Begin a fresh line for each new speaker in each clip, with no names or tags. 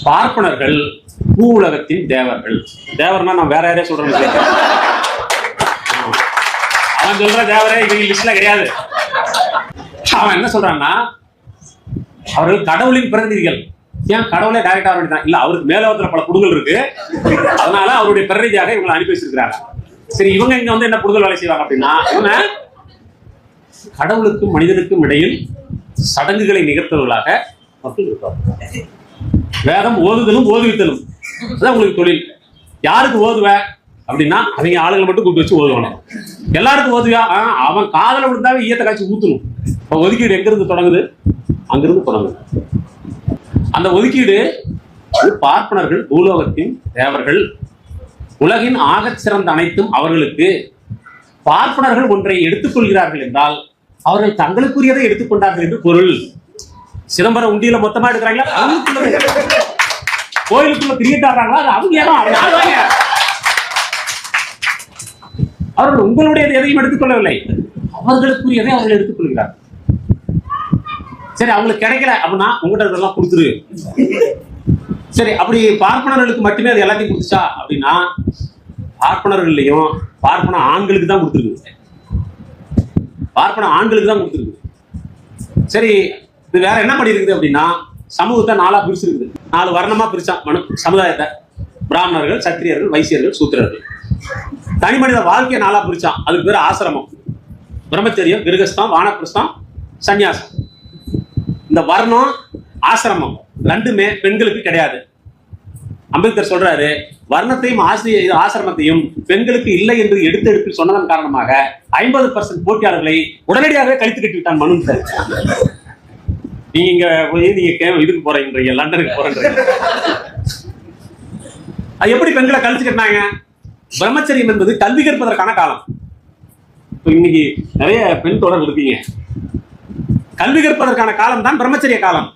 பார்ப்பனர்கள் பூ உலகத்தின் தேவர்கள். தேவர்னா நான் வேற யாரையும் சொல்றேன், அவன் சொல்ற தேவரே இவங்க லிஸ்ட்ல கிடையாது. அவன் என்ன சொல்றான்னா, அவர்கள் கடவுளின் பிரதிநிதிகள். ஏன் கடவுளே டைரக்டா வேண்டியதான் இல்ல, அவருக்கு மேலோகத்துல பல குடுகள் இருக்கு, அதனால அவருடைய பிரதிநிதியாக இவங்களை அனுப்பி வச்சிருக்கிறாங்க. சரி, இவங்க இங்க வந்து என்ன குடுகள் வேலை செய்வாங்க அப்படின்னா, இவங்க கடவுளுக்கும் மனிதனுக்கும் இடையில் சடங்குகளை நிகழ்த்துவர்களாக மக்கள் இருப்பாங்க. வேதம் ஓதுதலும் ஓதுவித்தலும் அதான் உங்களுக்கு தொழில். யாருக்கு ஓதுவ அப்படின்னா அவங்க ஆளுங்களை மட்டும் கூப்பிட்டு வச்சு ஓதுவானும். எல்லாருக்கும் ஓதுவியா, அவன் காதல விழுந்தாவே ஈயத்தை காய்ச்சி ஊத்தணும். இப்போ ஒதுக்கீடு எங்கிருந்து தொடங்குது? அங்கிருந்து தொடங்குது. அந்த ஒதுக்கீடு பார்ப்பனர்கள் பூலோகத்தின் தேவர்கள், உலகின் ஆகச் சிறந்த அனைத்தும் அவர்களுக்கு. பார்ப்பனர்கள் ஒன்றை எடுத்துக்கொள்கிறார்கள் என்றால் அவர்கள் தங்களுக்குரியதை எடுத்துக்கொண்டார்கள் என்று பொருள். சிதம்பரம் உண்டியில மொத்தமா எடுக்கிறாங்களா, கோயிலுக்குள்ள கிரியேட் ஆடுறாங்களா, அவங்க அவர்கள் உங்களுடையது எதையும் எடுத்துக்கொள்ளவில்லை, அவர்களுக்குரியதை அவர்கள் எடுத்துக்கொள்கிறார்கள். சரி, அவங்களுக்கு கிடைக்கல அப்படின்னா உங்கள்கிட்ட இதெல்லாம் கொடுத்துரு. சரி, அப்படி பார்ப்பனர்களுக்கு மட்டுமே அது எல்லாத்தையும் கொடுத்துச்சா அப்படின்னா பார்ப்பனர்கள்லையும் பார்ப்பன ஆண்களுக்கு தான் கொடுத்துருக்கு. பார்ப்பன ஆண்களுக்கு தான் கொடுத்துருக்கு. சரி, இது வேற என்ன பண்ணிருக்குது அப்படின்னா, சமூகத்தை 4 பிரிச்சிருக்குது. 4 வர்ணமா பிரிச்சா சமுதாயத்தை. பிராமணர்கள், சத்திரியர்கள், வைசியர்கள், சூத்திரர்கள். தனி மனித வாழ்க்கையை 4 பிரிச்சான். அதுக்கு பேர் ஆசிரமம். பிரம்மச்சரியம், கிருகஸ்தம், வானப்பிரஸ்தம், சன்னியாசம். இந்த வர்ணம் ஆசிரமம் ரெண்டுமே பெண்களுக்கு கிடையாது. அம்பேத்கர் சொல்றாரு, வர்ணத்தையும் ஆசிரமத்தையும் பெண்களுக்கு இல்லை என்று எடுத்து சொன்னதன் காரணமாக 50% போட்டியாளர்களை உடனடியாக கழித்து கட்டி விட்டான் மனு. நீங்க இதுக்கு போறீங்க, லண்டனுக்கு போறீங்க. எப்படி பெண்களை கழிச்சு கட்டினாங்க? பிரம்மச்சரியம் என்பது கல்வி கற்பதற்கான காலம். இன்னைக்கு நிறைய பெண் தொடர் இருக்கீங்க. கல்வி கற்பதற்கான காலம் தான் பிரம்மச்சரிய காலம்.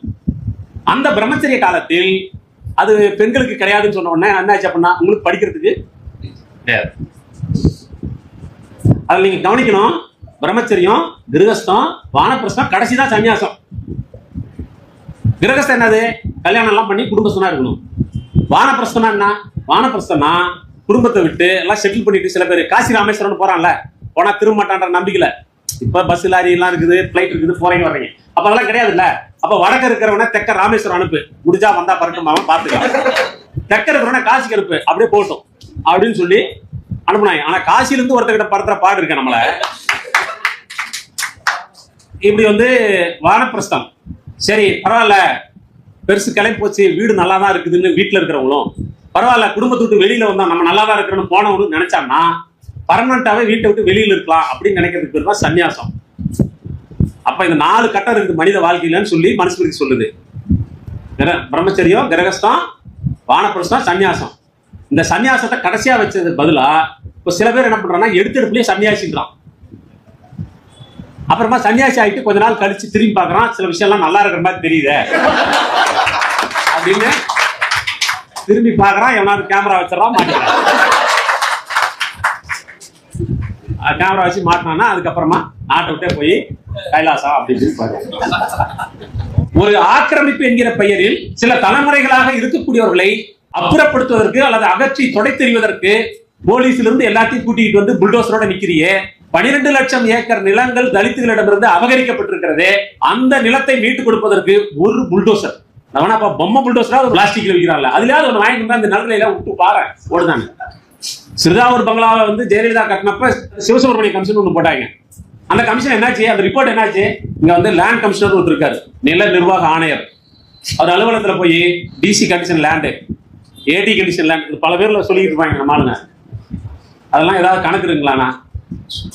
அந்த பிரம்மச்சரிய காலத்தில் அது பெண்களுக்கு கிடையாதுன்னு சொன்ன உடனே என்ன ஆச்சு அப்படின்னா, உங்களுக்கு படிக்கிறதுக்கு கிடையாது. அதில் நீங்க கவனிக்கணும், பிரம்மச்சரியம், கிரகஸ்தம், வானப்பிரஸ்தம், கடைசி தான் சன்னியாசம். கிரகஸ்தம் என்னது? கல்யாணம் எல்லாம் பண்ணி குடும்பஸ்தனா இருக்கணும். வானப்பிரஸ்தனா என்ன? வானப்பிரஸ்தனா குடும்பத்தை விட்டு எல்லாம் செட்டில் பண்ணிட்டு சில பேர் காசி ராமேஸ்வரன் போறான்ல, போனா திரும்ப மாட்டான்ற நம்பிக்கையில. இப்ப பஸ் லாரி எல்லாம் இருக்குது, பிளைட் இருக்குது, போறீங்க வர்றீங்க. அப்ப அதெல்லாம் கிடையாது இல்ல. அப்ப வடக்க இருக்கிறவன தெக்க ராமேஸ்வரம் அனுப்பு, முடிஞ்சா வந்தா பறட்டும் அவன் பாத்துக்கலாம். தெக்க இருக்கிறவன காசிக்கு அனுப்பு, அப்படியே போட்டோம் அப்படின்னு சொல்லி அனுப்புனாங்க. ஆனா காசில இருந்து ஒருத்தர்கிட்ட பறக்கிற பாடு இருக்க நம்மள. இப்படி வந்து வானப்பிரஸ்தம். சரி, பரவாயில்ல, பெருசு கிளம்பி போச்சு, வீடு நல்லா தான் இருக்குதுன்னு வீட்டுல இருக்கிறவங்களும், பரவாயில்ல குடும்பத்தை விட்டு வெளியில வந்தா நம்ம நல்லா தான் இருக்கிறோம்னு போனவங்களும் நினைச்சாங்கன்னா பர்மனண்டாவே வீட்டை விட்டு வெளியில இருக்கலாம் அப்படின்னு நினைக்கிறதுக்கு பேர் தான் சன்னியாசம். அப்ப இந்த 4 கட்டம் இருக்குது மனித வாழ்க்கையிலன்னு சொல்லி மனுஸ்மிருதி சொல்லுது. பிரம்மச்சரியம், கிரகஸ்தம், வானப்பிரஸ்தம், சன்னியாசம். இந்த சன்னியாசத்தை கடைசியா வச்சது பதிலா இப்ப சில பேர் என்ன பண்றாங்கன்னா எடுத்தெடுப்புலயே சன்னியாசிக்கிறான். அப்புறமா சன்னியாசி ஆகிட்டு கொஞ்ச நாள் கழிச்சு திரும்பி பார்க்கறான், சில விஷயம் எல்லாம் நல்லா இருக்கிற மாதிரி தெரியுது அப்படின்னு திரும்பி பார்க்கறான். எவனாவது கேமரா வச்சிடறான், மாட்டிக்கிறான். கேமரா வச்சு மாட்டினான்னா அதுக்கப்புறமா நாட்டை விட்டே போய் கைலாசா அப்படின்னு ஒரு ஆக்கிரமிப்பு என்கிற பெயரில் சில தலைமுறைகளாக இருக்கக்கூடியவர்களை அப்புறப்படுத்துவதற்கு அல்லது அகற்றி தொடை தெரிவதற்கு போலீஸிலிருந்து எல்லாத்தையும் கூட்டிகிட்டு வந்து புல்டோசரோட நிக்கிறியே. 12 லட்சம் ஏக்கர் நிலங்கள் தலித்துகளிடமிருந்து அபகரிக்கப்பட்டிருக்கிறது. அந்த நிலத்தை மீட்டு கொடுப்பதற்கு ஒரு புல்டோசர், பொம்மை புல்டோசரா ஒரு பிளாஸ்டிக்ல வைக்கிறாங்க, அதுலயாவது ஒன்று வாங்கிட்டு அந்த நிலத்துல எல்லாம் விட்டு பாரு ஓடுதாங்க. சிறுதாவூர் பங்களாவை வந்து ஜெயலலிதா கட்டினப்ப சிவசுப்ரமணிய கமிஷன் ஒன்று போட்டாங்க. அந்த கமிஷன் என்னாச்சு? அந்த ரிப்போர்ட் என்னாச்சு? இங்க வந்து லேண்ட் கமிஷனர் ஒருத்தர் இருக்காரு, நில நிர்வாக ஆணையர். அவர் அலுவலகத்துல போய் டிசி கண்டிஷன் லேண்டு, ஏடி கண்டிஷன் லேண்ட் பல பேர்ல சொல்லிட்டு இருப்பாங்க நம்ம ஆளுங்க. அதெல்லாம் ஏதாவது கணக்கு இருக்குங்களாண்ணா?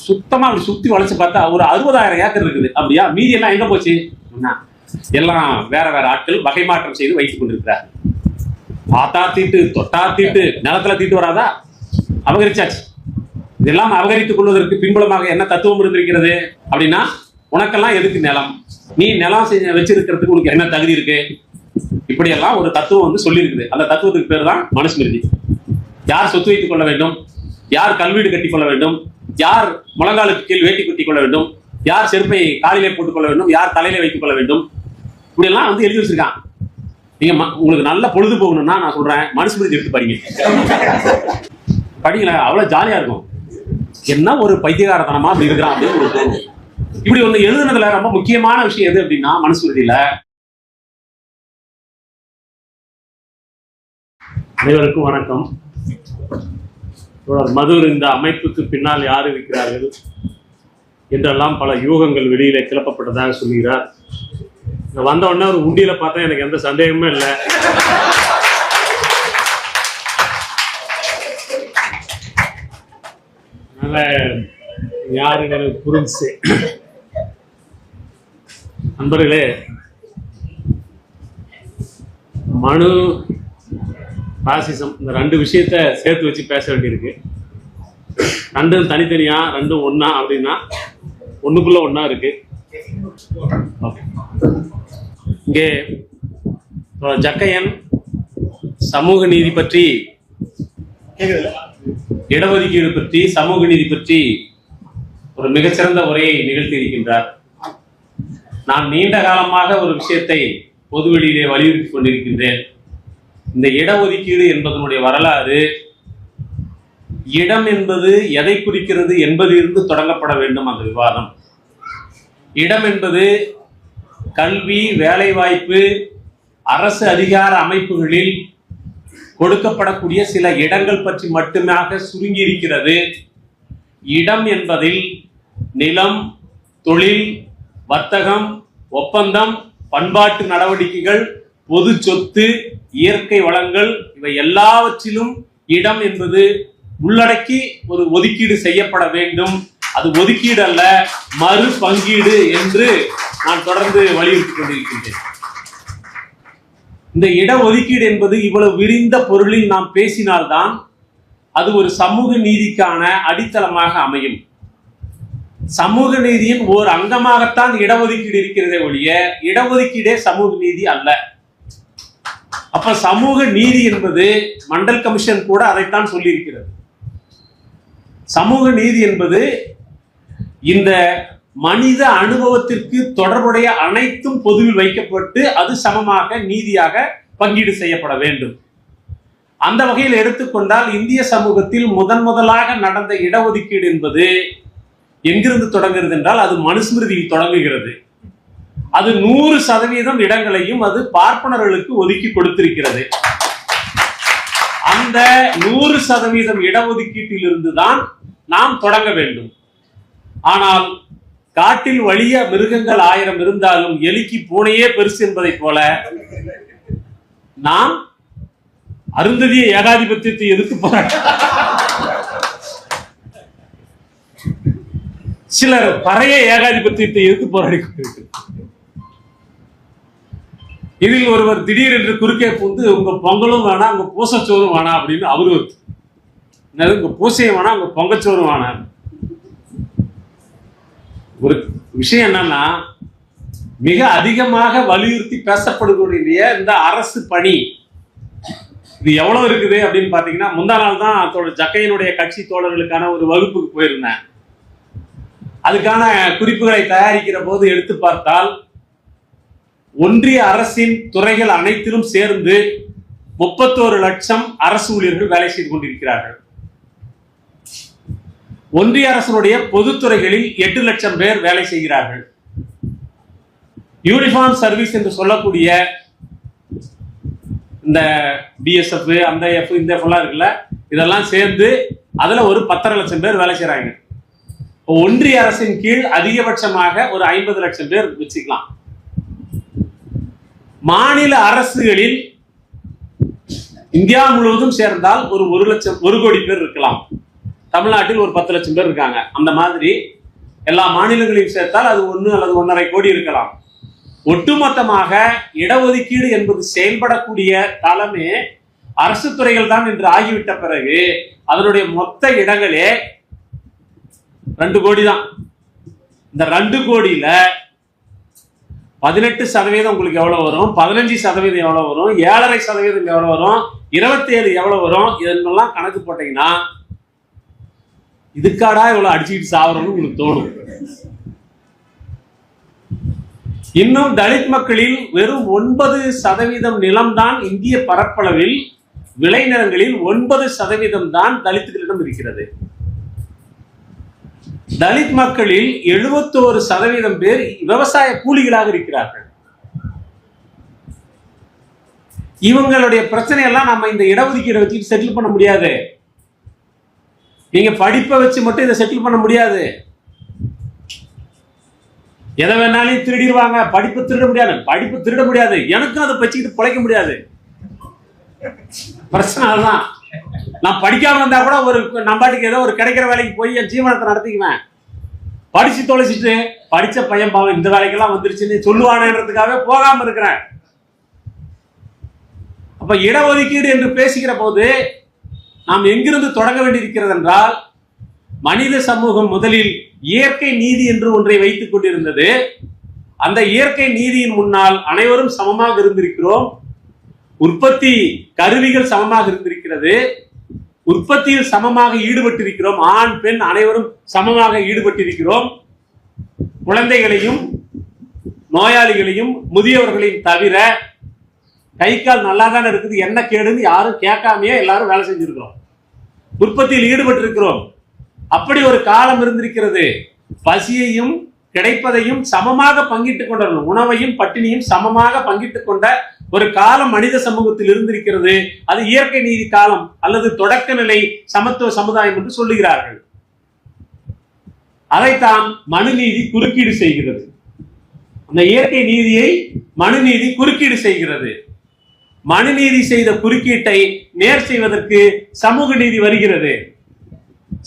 சுத்தமா அப்படி சுத்தி வளைச்சு பார்த்தா ஒரு 60,000 ஏக்கர் இருக்குது. அப்படியா? மீதி எல்லாம் எங்க போச்சு? எல்லாம் வேற வேற ஆட்கள் வகை மாற்றம் செய்து வைத்துக் கொண்டிருக்கிறார். பார்த்தா தீட்டு, தொட்டா தீட்டு, நிலத்துல தீட்டு வராதா? அபகரிச்சாச்சு. இதெல்லாம் அபகரித்துக் கொள்வதற்கு பின்புலமாக என்ன தத்துவம் இருந்திருக்கிறது அப்படின்னா, உனக்கெல்லாம் எதுக்கு நிலம்? நீ நிலம் வச்சிருக்கிறதுக்கு உனக்கு என்ன தகுதி இருக்கு? இப்படியெல்லாம் ஒரு தத்துவம் வந்து சொல்லி இருக்குது. அந்த தத்துவத்துக்கு பேர் தான் மனுஸ்மிருதி. யார் சொத்து வைத்துக் கொள்ள வேண்டும், யார் கல்வீடு கட்டிக் கொள்ள வேண்டும், யார் முழங்காலுக்கு கீழ் வேட்டி குத்திக் கொள்ள வேண்டும், யார் செருப்பை காலிலே போட்டுக் கொள்ள வேண்டும், யார் தலையில வைத்துக் கொள்ள வேண்டும், இப்படி எல்லாம் வந்து எழுதி வச்சிருக்கான். நீங்க உங்களுக்கு நல்ல பொழுது போகணும்னா நான் சொல்றேன் மனுஸ்மிருதி எடுத்து படிங்க. படிக்கல அவ்வளவு ஜாலியா இருக்கும். என்ன ஒரு பைத்தியகாரத்தனமா அப்படி இருக்கிறான் அப்படின்னு ஒரு தோணும். இப்படி ஒண்ணு எழுதுனதுல ரொம்ப முக்கியமான விஷயம் எது அப்படின்னா மனுஸ்மிருதியில. அனைவருக்கும் வணக்கம். மதுர் இந்த அமைப்புக்கு பின்னால் யார் இருக்கிறார்கள் என்றெல்லாம் பல யூகங்கள் வெளியில கிளப்பப்பட்டதாக சொல்கிறார். நான் வந்த உடனே ஒரு உண்டியில பார்த்தா எனக்கு எந்த சந்தேகமே இல்லை. அதனால யாருன்னு எனக்கு புரிஞ்சு. நண்பர்களே, மனு பாசிசம் இந்த ரெண்டு விஷயத்த சேர்த்து வச்சு பேச வேண்டியிருக்கு. ரெண்டும் தனித்தனியா ரெண்டும் ஒன்னா அப்படின்னா ஒண்ணுக்குள்ள ஒன்னா இருக்கு. இங்கே ஜக்கையன் சமூக நீதி பற்றி, இடஒதுக்கீடு பற்றி, சமூக நீதி பற்றி ஒரு மிகச்சிறந்த உரையை நிகழ்த்தி இருக்கின்றார். நான் நீண்ட காலமாக ஒரு விஷயத்தை பொதுவெளியிலே வலியுறுத்தி கொண்டிருக்கின்றேன். இந்த இடஒதுக்கீடு என்பதனுடைய வரலாறு, இடம் என்பது எதை குறிக்கிறது என்பதிலிருந்து தொடங்கப்பட வேண்டும் அந்த விவாதம். இடம் என்பது கல்வி, வேலைவாய்ப்பு, அரசு அதிகார அமைப்புகளில் கொடுக்கப்படக்கூடிய சில இடங்கள் பற்றி மட்டுமாக சுருங்கி இருக்கிறது. இடம் என்பதில் நிலம், தொழில், வர்த்தகம், ஒப்பந்தம், பண்பாட்டு நடவடிக்கைகள், பொது சொத்து, இயற்கை வளங்கள் இவை எல்லாவற்றிலும் இடம் என்பது உள்ளடக்கி ஒரு ஒதுக்கீடு செய்யப்பட வேண்டும். அது ஒதுக்கீடு அல்ல, மறு பங்கீடு என்று நான் தொடர்ந்து வலியுறுத்தி கொண்டிருக்கின்றேன். இந்த இட ஒதுக்கீடு என்பது இவ்வளவு விரிந்த பொருளில் நாம் பேசினால்தான் அது ஒரு சமூக நீதிக்கான அடித்தளமாக அமையும். சமூக நீதியின் ஓர் அங்கமாகத்தான் இடஒதுக்கீடு இருக்கிறதே ஒழிய இடஒதுக்கீடே சமூக நீதி அல்ல. அப்ப சமூக நீதி என்பது மண்டல் கமிஷன் கூட அதைத்தான் சொல்லியிருக்கிறது. சமூக நீதி என்பது இந்த மனித அனுபவத்திற்கு தொடர்புடைய அனைத்தும் பொதுவில் வைக்கப்பட்டு அது சமமாக நீதியாக பங்கீடு செய்யப்பட வேண்டும். அந்த வகையில் எடுத்துக்கொண்டால் இந்திய சமூகத்தில் முதலாக நடந்த இடஒதுக்கீடு என்பது எங்கிருந்து தொடங்குகிறது என்றால் அது மனுஸ்மிருதியில் தொடங்குகிறது. அது 100% இடங்களையும் அது பார்ப்பனர்களுக்கு ஒதுக்கி கொடுத்திருக்கிறது. அந்த 100% இடஒதுக்கீட்டில் இருந்துதான் நாம் தொடங்க வேண்டும். ஆனால் காட்டில் வலிய மிருகங்கள் 1000 இருந்தாலும் எலிக்கு பூனையே பெருசு என்பதை போல நாம் அருந்ததிய ஏகாதிபத்தியத்தை எதிர்த்து போராட்ட, சிலர் பறைய ஏகாதிபத்தியத்தை எதிர்த்து போராடி கொண்டிருக்கிறார். இதில் ஒருவர் திடீர் என்று குறுக்கே புந்து உங்க பொங்கலும் வேணாம், உங்க பூசச்சோறும் வேணாம் அப்படின்னு அவரு, உங்க பூசையும் வேணாம், உங்க பொங்கச்சோறும் வேணாம். ஒரு விஷயம் என்னன்னா, மிக அதிகமாக வலியுறுத்தி பேசப்படுகிற இந்த அரசு பணி இது எவ்வளவு இருக்குது அப்படின்னு பாத்தீங்கன்னா, முந்தா நாள் தான் ஜக்கையனுடைய கட்சி தோழர்களுக்கான ஒரு வகுப்புக்கு போயிருந்தேன். அதுக்கான குறிப்புகளை தயாரிக்கிற போது எடுத்து பார்த்தால் ஒன்றிய அரசின் துறைகள் அனைத்திலும் சேர்ந்து 31 லட்சம் அரசு ஊழியர்கள் வேலை செய்து கொண்டிருக்கிறார்கள். ஒன்றிய அரசுடைய பொதுத்துறைகளில் 8 லட்சம் பேர் வேலை செய்கிறார்கள். யூனிஃபார்ம் சர்வீஸ் என்று சொல்லக்கூடிய இந்த பிஎஸ்எஃப், அந்த எஃப், இந்த எஃப் எல்லாம் இருக்குல்ல, இதெல்லாம் சேர்ந்து அதுல ஒரு 10.5 லட்சம் பேர் வேலை செய்யறாங்க. ஒன்றிய அரசின் கீழ் அதிகபட்சமாக ஒரு 50 லட்சம் பேர் வச்சுக்கலாம். மாநில அரசுகளில் இந்தியா முழுவதும் சேர்ந்தால் ஒரு 1 கோடி பேர் இருக்கலாம். தமிழ்நாட்டில் ஒரு 10 லட்சம் பேர் இருக்காங்க. அந்த மாதிரி எல்லா மாநிலங்களையும் சேர்த்தால் அது 1 அல்லது 1.5 கோடி இருக்கலாம். ஒட்டுமொத்தமாக இடஒதுக்கீடு என்பது செயல்படக்கூடிய தளமே அரசு துறைகள் தான் என்று ஆகிவிட்ட பிறகு அதனுடைய மொத்த இடங்களே 2 கோடி தான். இந்த 2 கோடியில 18% உங்களுக்கு எவ்வளவு வரும், 15% எவ்வளவு வரும், 7.5% எவ்வளவு வரும், 27 எவ்வளவு வரும், இதெல்லாம் கணக்கு போட்டீங்கன்னா இதுக்காடா இவ்வளவு அடிச்சுக்கிட்டு சாவறோம்னு உங்களுக்கு தோணும். இன்னும் தலித் மக்களில் வெறும் 9% நிலம்தான் இந்திய பரப்பளவில் விளைநிலங்களில் 9% தான் தலித்துகளிடம் இருக்கிறது. தலித் மக்களில் 71% பேர் விவசாய கூலிகளாக இருக்கிறார்கள். இவங்களுடைய பிரச்சனை எல்லாம் நம்ம இந்த இடஒதுக்கீடை வச்சு செட்டில் பண்ண முடியாது. நீங்க படிப்பை வச்சு மட்டும் இதை செட்டில் பண்ண முடியாது. எதை வேணாலும் திருடிடுவாங்க. படிப்பு திருட முடியாது, படிப்பு திருட முடியாது, எனக்கும் அதை வச்சுக்கிட்டு பிழைக்க முடியாது. பிரச்சனை அதுதான். நான் படிக்காம இருந்தா கூட ஒரு நம்பாட்டுக்கு ஏதோ ஒரு கிடைக்கிற வேலைக்கு போய் என் ஜீவனத்தை நடத்திக்குவேன். படிச்சு தொலைச்சிட்டு படிச்ச பையன் பாவம் இந்த வேலைக்கெல்லாம் வந்துருச்சுன்னு சொல்லுவானேன்றதுக்காகவே போகாம இருக்கிறேன். அப்ப இடஒதுக்கீடு என்று பேசுகிற போது நாம் எங்கிருந்து தொடங்க வேண்டியிருக்கிறது என்றால், மனித சமூகம் முதலில் இயற்கை நீதி என்று ஒன்றை வைத்துக் கொண்டிருந்தது. அந்த இயற்கை நீதியின் முன்னால் அனைவரும் சமமாக இருந்திருக்கிறோம். உற்பத்தி கருவிகள் சமமாக இருந்திருக்கிறது. உற்பத்தியில் சமமாக ஈடுபட்டிருக்கிறோம். ஆண் பெண் அனைவரும் சமமாக ஈடுபட்டிருக்கிறோம். குழந்தைகளையும் நோயாளிகளையும் முதியவர்களையும் தவிர கை கால் நல்லா தானே இருக்குது, என்ன கேடுன்னு யாரும் கேட்காமையே எல்லாரும் வேலை செஞ்சிருக்கிறோம். உற்பத்தியில் ஈடுபட்டிருக்கிறோம். அப்படி ஒரு காலம் இருந்திருக்கிறது. பசியையும் கிடைப்பதையும் சமமாக பங்கிட்டுக் கொண்ட, உணவையும் பட்டினியும் சமமாக பங்கிட்டுக் கொண்ட ஒரு காலம் மனித சமூகத்தில் இருந்திருக்கிறது. அது இயற்கை நீதி காலம் அல்லது தொடக்க நிலை சமத்துவ சமுதாயம் என்று சொல்லுகிறார்கள். அதைத்தான் மனுநீதி குறுக்கீடு செய்கிறது. அந்த இயற்கை நீதியை மனுநீதி குறுக்கீடு செய்கிறது. மனுநீதி செய்த குறுக்கீட்டை நேர் செய்வதற்கு சமூக நீதி வருகிறது.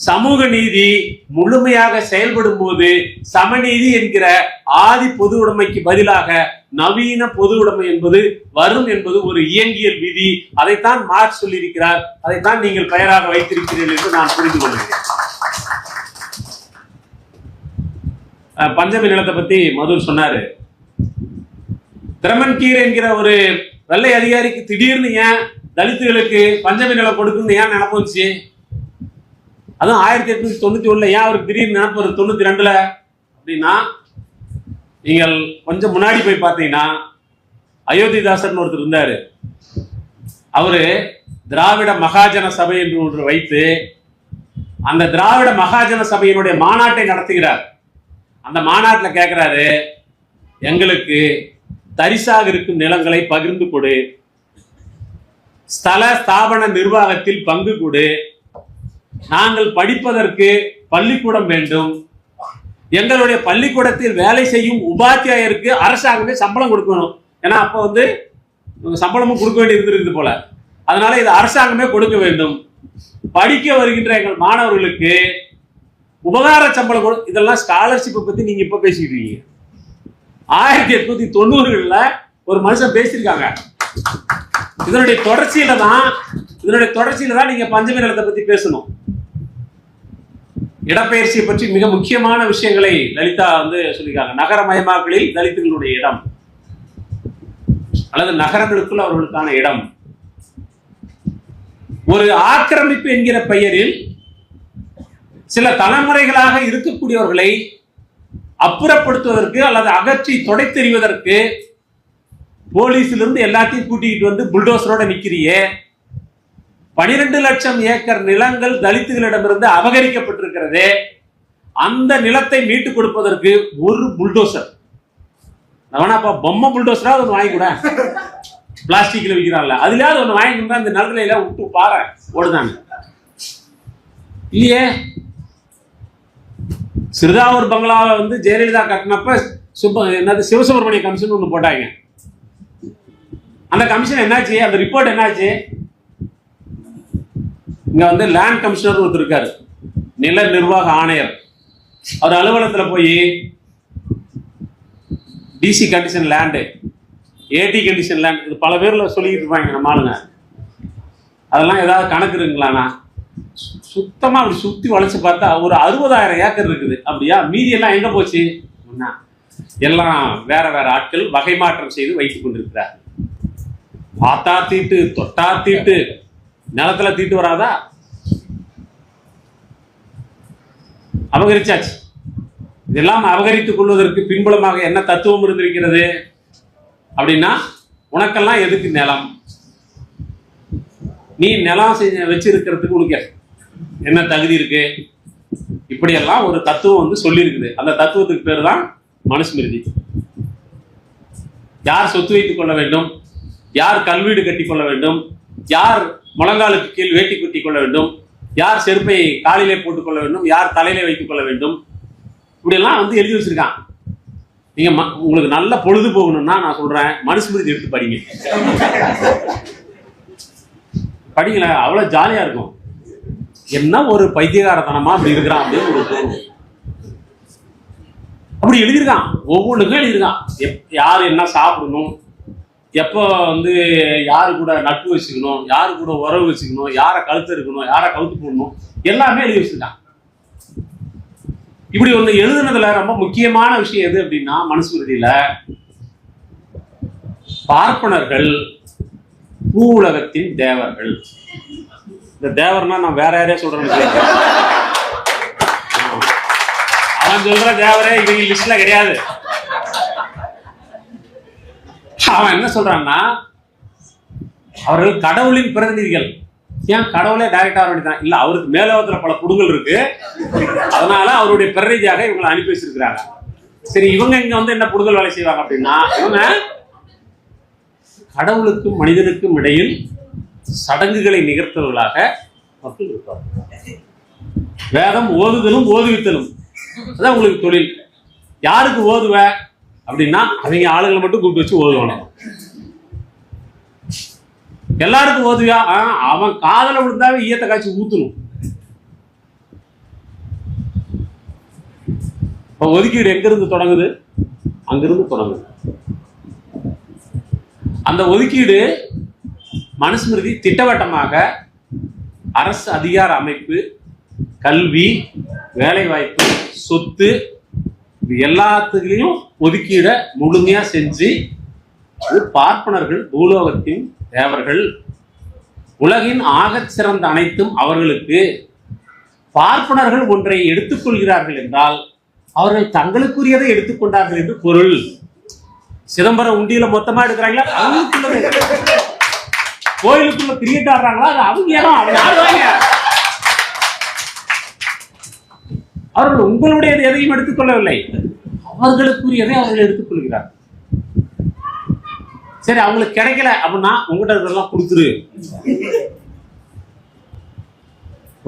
சமூக நீதி முழுமையாக செயல்படும் போது சமநீதி என்கிற ஆதி பொது உடைமைக்கு பதிலாக நவீன பொது உடைமை என்பது வரும் என்பது ஒரு இயங்கியல் விதி. அதைத்தான் மார்க்ஸ் சொல்லியிருக்கிறார். அதைத்தான் நீங்கள் பெயராக வைத்திருக்கிறீர்கள் என்று நான் புரிந்து கொள்கிறேன். பஞ்சமி நிலத்தை பத்தி மதுர் சொன்னாரு. திரமன்கீர் என்கிற ஒரு வெள்ளை அதிகாரிக்கு திடீர்னு ஏன் தலித்துகளுக்கு பஞ்சமி நிலம் கொடுக்குன்னு ஏன் நினைப்பு வந்துச்சு? அதுவும் 1891 ஏன் அவருக்கு திடீர்னு நினைப்பு வருது 92 அப்படின்னா, நீங்கள் கொஞ்சம் முன்னாடி போய் பார்த்தீங்கன்னா அயோத்திதாசர்னு ஒருத்தர் இருந்தாரு. அவரு திராவிட மகாஜன சபை என்று ஒன்று வைத்து அந்த திராவிட மகாஜன சபையினுடைய மாநாட்டை நடத்துகிறார். அந்த மாநாட்டில் கேட்கிறாரு, எங்களுக்கு தரிசாக இருக்கும் நிலங்களை பகிர்ந்து கொடு, ஸ்தல ஸ்தாபன நிர்வாகத்தில் பங்கு கொடு, நாங்கள் படிப்பதற்கு பள்ளிக்கூடம் வேண்டும், எங்களுடைய பள்ளிக்கூடத்தில் வேலை செய்யும் உபாத்தியாயருக்கு அரசாங்கமே சம்பளம் கொடுக்கணும். ஏன்னா அப்போ சம்பளமும் கொடுக்க வேண்டி இருந்திருக்குது போல. அதனால இது அரசாங்கமே கொடுக்க வேண்டும். படிக்க வருகின்ற எங்கள் மாணவர்களுக்கு உபகார சம்பளம் கொடு. இதெல்லாம் ஸ்காலர்ஷிப்பை பத்தி நீங்க இப்ப பேசிட்டு இருக்கீங்க. 1890களில் ஒரு மனுஷன் பேசியிருக்காங்க. இதனுடைய தொடர்ச்சியில தான் நீங்க பஞ்சமி நிலத்தை பத்தி பேசணும். இடப்பெயர்ச்சியை பற்றி மிக முக்கியமான விஷயங்களை லலிதா சொல்லியிருக்காங்க. நகரமயமாக்கலில் தலித்துகளுடைய இடம் அல்லது நகரங்களுக்குள் அவர்களுக்கான இடம். ஒரு ஆக்கிரமிப்பு என்கிற பெயரில் சில தலைமுறைகளாக இருக்கக்கூடியவர்களை அப்புறப்படுத்துவதற்கு அல்லது அகற்றி தொடைத்தெறிவதற்கு போலீஸிலிருந்து எல்லாத்தையும் கூட்டிக்கிட்டு வந்து புல்டோசரோட நிக்கிறியே. 12 லட்சம் ஏக்கர் நிலங்கள் தலித்துகளிடமிருந்து அபகரிக்கப்பட்டிருக்கிறது. அந்த நிலத்தை மீட்டுக் கொடுப்பதற்கு ஒரு புல்டோசர், வேணாப்பா பொம்மை புல்டோசரா ஒன்று வாங்கி கூட, பிளாஸ்டிக்ல விற்கிறான்ல அதுலயாவது ஒன்று வாங்கிட்டு அந்த நிலத்துல எல்லாம் விட்டு பாரு ஓடுதாங்க இல்லையே. சிறுதாவூர் பங்களாவை ஜெயலலிதா கட்டினப்ப சிவசுப்ரமணிய கமிஷன் ஒன்று போட்டாங்க. அந்த கமிஷன் என்னாச்சு? அந்த ரிப்போர்ட் என்னாச்சு? இங்க லேண்ட் கமிஷனர் ஒருத்தர் இருக்காரு, நில நிர்வாக ஆணையர். அவர் அலுவலகத்தில் போய் டிசி கண்டிஷன் லேண்டு, ஏடி கண்டிஷன் லேண்ட், இது பல பேர்ல சொல்லிக்கிட்டு இருப்பாங்க நம்ம ஆளுங்க. அதெல்லாம் ஏதாவது கணக்கு இருக்குங்களாண்ணா? சுத்தமா அப்படி சுத்தி வளைச்சு பார்த்தா ஒரு 60,000 ஏக்கர் இருக்குது. அப்படியா? மீதி எல்லாம் எங்க போச்சு? எல்லாம் வேற வேற ஆட்கள் வகை மாற்றம் செய்து வைத்துக் கொண்டிருக்கிறார். பார்த்தா தீட்டு, தொட்டா தீட்டு, நிலத்துல தீட்டு வராதா? அபகரிச்சாச்சு. இதெல்லாம் அபகரித்துக் கொள்வதற்கு பின்புலமாக என்ன தத்துவம் இருந்திருக்கிறது அப்படின்னா, உனக்கெல்லாம் எதுக்கு நிலம், நீ நிலம் வச்சிருக்கிறதுக்கு உனக்கு என்ன தகுதி இருக்கு, இப்படியெல்லாம் ஒரு தத்துவம் வந்து சொல்லியிருக்குது. அந்த தத்துவத்துக்கு பேர் தான் மனுஸ்மிருதி. யார் சொத்து வைத்துக் கொள்ள வேண்டும், யார் கல்வீடு கட்டி கொள்ள வேண்டும், யார் முழங்காலுக்கு கீழ் வேட்டி குத்தி கொள்ள வேண்டும், யார் செருப்பை காலிலே போட்டுக் கொள்ள வேண்டும், யார் தலையிலே வைத்துக் கொள்ள வேண்டும், இப்படியெல்லாம் வந்து எழுதி வச்சிருக்கான். நீங்க உங்களுக்கு நல்ல பொழுது போகணும்னா நான் சொல்றேன், மனுஸ்மிருதி எடுத்து படிங்க. படிக்கல, அவ்வளவு ஜாலியா இருக்கும். என்ன ஒரு பைத்தியகாரத்தனமா அப்படி இருக்கிறான் அப்படின்னு ஒரு தோணும். அப்படி எழுதியிருக்கான், ஒவ்வொன்றுக்கும் எழுதியிருக்கான். யார் என்ன சாப்பிடணும், எப்போ வந்து யாரு கூட நட்பு வச்சுக்கணும், யாரு கூட உறவு வச்சுக்கணும், யாரை கழுத்து இருக்கணும், யாரை கழுத்து போடணும், எல்லாமே எழுதி வச்சிருக்கான். இப்படி ஒண்ணு எழுதுனதுல ரொம்ப முக்கியமான விஷயம் எது அப்படின்னா, மனுஸ்மிருதியில பார்ப்பனர்கள் பூவுலகத்தின் தேவர்கள். இந்த தேவர்னா நான் வேற யாரையா சொல்றேன்னு, அவன் சொல்ற தேவரே இவங்க லிஸ்ட்ல கிடையாது. அவன் என்ன சொல்றான்னா, அவர்கள் கடவுளின் பிரதிநிதிகள். ஏன் கடவுளே டைரக்டா வர வேண்டியதான் இல்ல, அவருக்கு மேலோகத்துல பல குடுங்கள் இருக்கு, அதனால அவருடைய பிரதிநிதியாக இவங்களை அனுப்பி வச்சிருக்கிறாங்க. சரி, இவங்க இங்க வந்து என்ன புடுங்கல் வேலை செய்வாங்க அப்படின்னா, இவங்க கடவுளுக்கும் மனிதனுக்கும் இடையில் சடங்குகளை நிகழ்த்துவர்களாக மக்கள் இருப்பார்கள். வேதம் ஓதுதலும் ஓதுவித்தலும் அதான் உங்களுக்கு தொழில். யாருக்கு ஓதுவ அப்படின்னா, அவங்க ஆளுங்களை மட்டும் கூப்பிட்டு வச்சு ஓதுவானோ. எல்லாருக்கும் ஓதுவியா, அவன் காதல விழுந்தாவே ஈயத்தை காய்ச்சி ஊத்தணும். இப்ப ஒதுக்கீடு எங்க இருந்து தொடங்குது, அங்கிருந்து தொடங்குது. அந்த ஒதுக்கீடு மனுஸ்மிருதி திட்டவட்டமாக அரசு அதிகார அமைப்பு, கல்வி, வேலைவாய்ப்பு, சொத்து, இது எல்லாத்துலையும் ஒதுக்கீட முழுமையா செஞ்சு, பார்ப்பனர்கள் பூலோகத்தின் தேவர்கள், உலகின் ஆகச் சிறந்த அனைத்தும் அவர்களுக்கு. பார்ப்பனர்கள் ஒன்றை எடுத்துக்கொள்கிறார்கள் என்றால் அவர்கள் தங்களுக்குரியதை எடுத்துக்கொண்டார்கள் என்று பொருள். சிதம்பரம் உண்டியில மொத்தமா எடுக்கிறாங்களா, கோயிலுக்குள்ள கிரிக்கெட் ஆடுறாங்களா, அது அவங்க இடம், அவங்க ஆடுவாங்க. அவர்கள் உங்களுடையது எதையும் எடுத்துக்கொள்ளவில்லை, அவர்களுக்குரியதை அவர்கள் எடுத்துக்கொள்கிறார்கள். சரி, அவங்களுக்கு கிடைக்கல அப்படின்னா உங்ககிட்ட இருக்கிறதெல்லாம் கொடுத்துரு.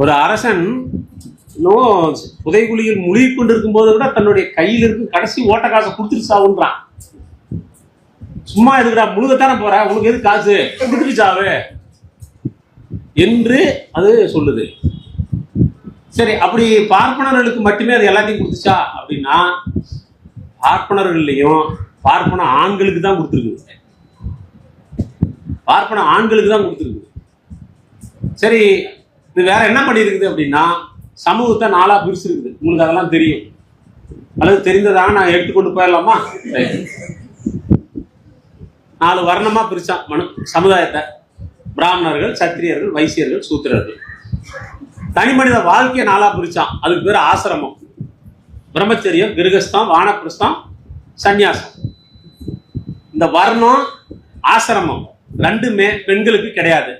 ஒரு அரசன் இன்னும் புதைகுழியில் முழுகி கொண்டிருக்கும் போது கூட தன்னுடைய கையில் இருக்கும் கடைசி ஓட்ட காசை கொடுத்துட்டு சாவுன்றான். சும்மா எதுக்குடா, முழுகத்தானே போற, உனக்கு எது காசு, கொடுத்துட்டு சாவு என்று அது சொல்லுது. சரி, அப்படி பார்ப்பனர்களுக்கு மட்டுமே அது எல்லாத்தையும் கொடுத்துச்சா அப்படின்னா, பார்ப்பனர்கள்லையும் பார்ப்பன ஆண்களுக்கு தான் கொடுத்துருக்கு. பார்ப்பன ஆண்களுக்கு தான் கொடுத்துருக்கு. சரி, இது வேற என்ன பண்ணிருக்குது அப்படின்னா, சமூகத்தை நாளா பிரிச்சிருக்குது. உங்களுக்கு அதெல்லாம் தெரியும் அல்லது தெரிந்ததாக நான் எடுத்துக்கொண்டு போயிடலாமா? 4 வர்ணமா பிரிச்சான் சமுதாயத்தை. பிராமணர்கள், சத்திரியர்கள், வைசியர்கள், சூத்திரர்கள். தனி மனித வாழ்க்கையை 4 பிரிச்சான். அதுக்கு பேர் ஆசிரமம். பிரம்மச்சரியம், கிருகஸ்தம், வானப்பிரஸ்தம், சந்நியாசம். இந்த வர்ணம், ஆசிரமம் ரெண்டுமே பெண்களுக்கு கிடையாது.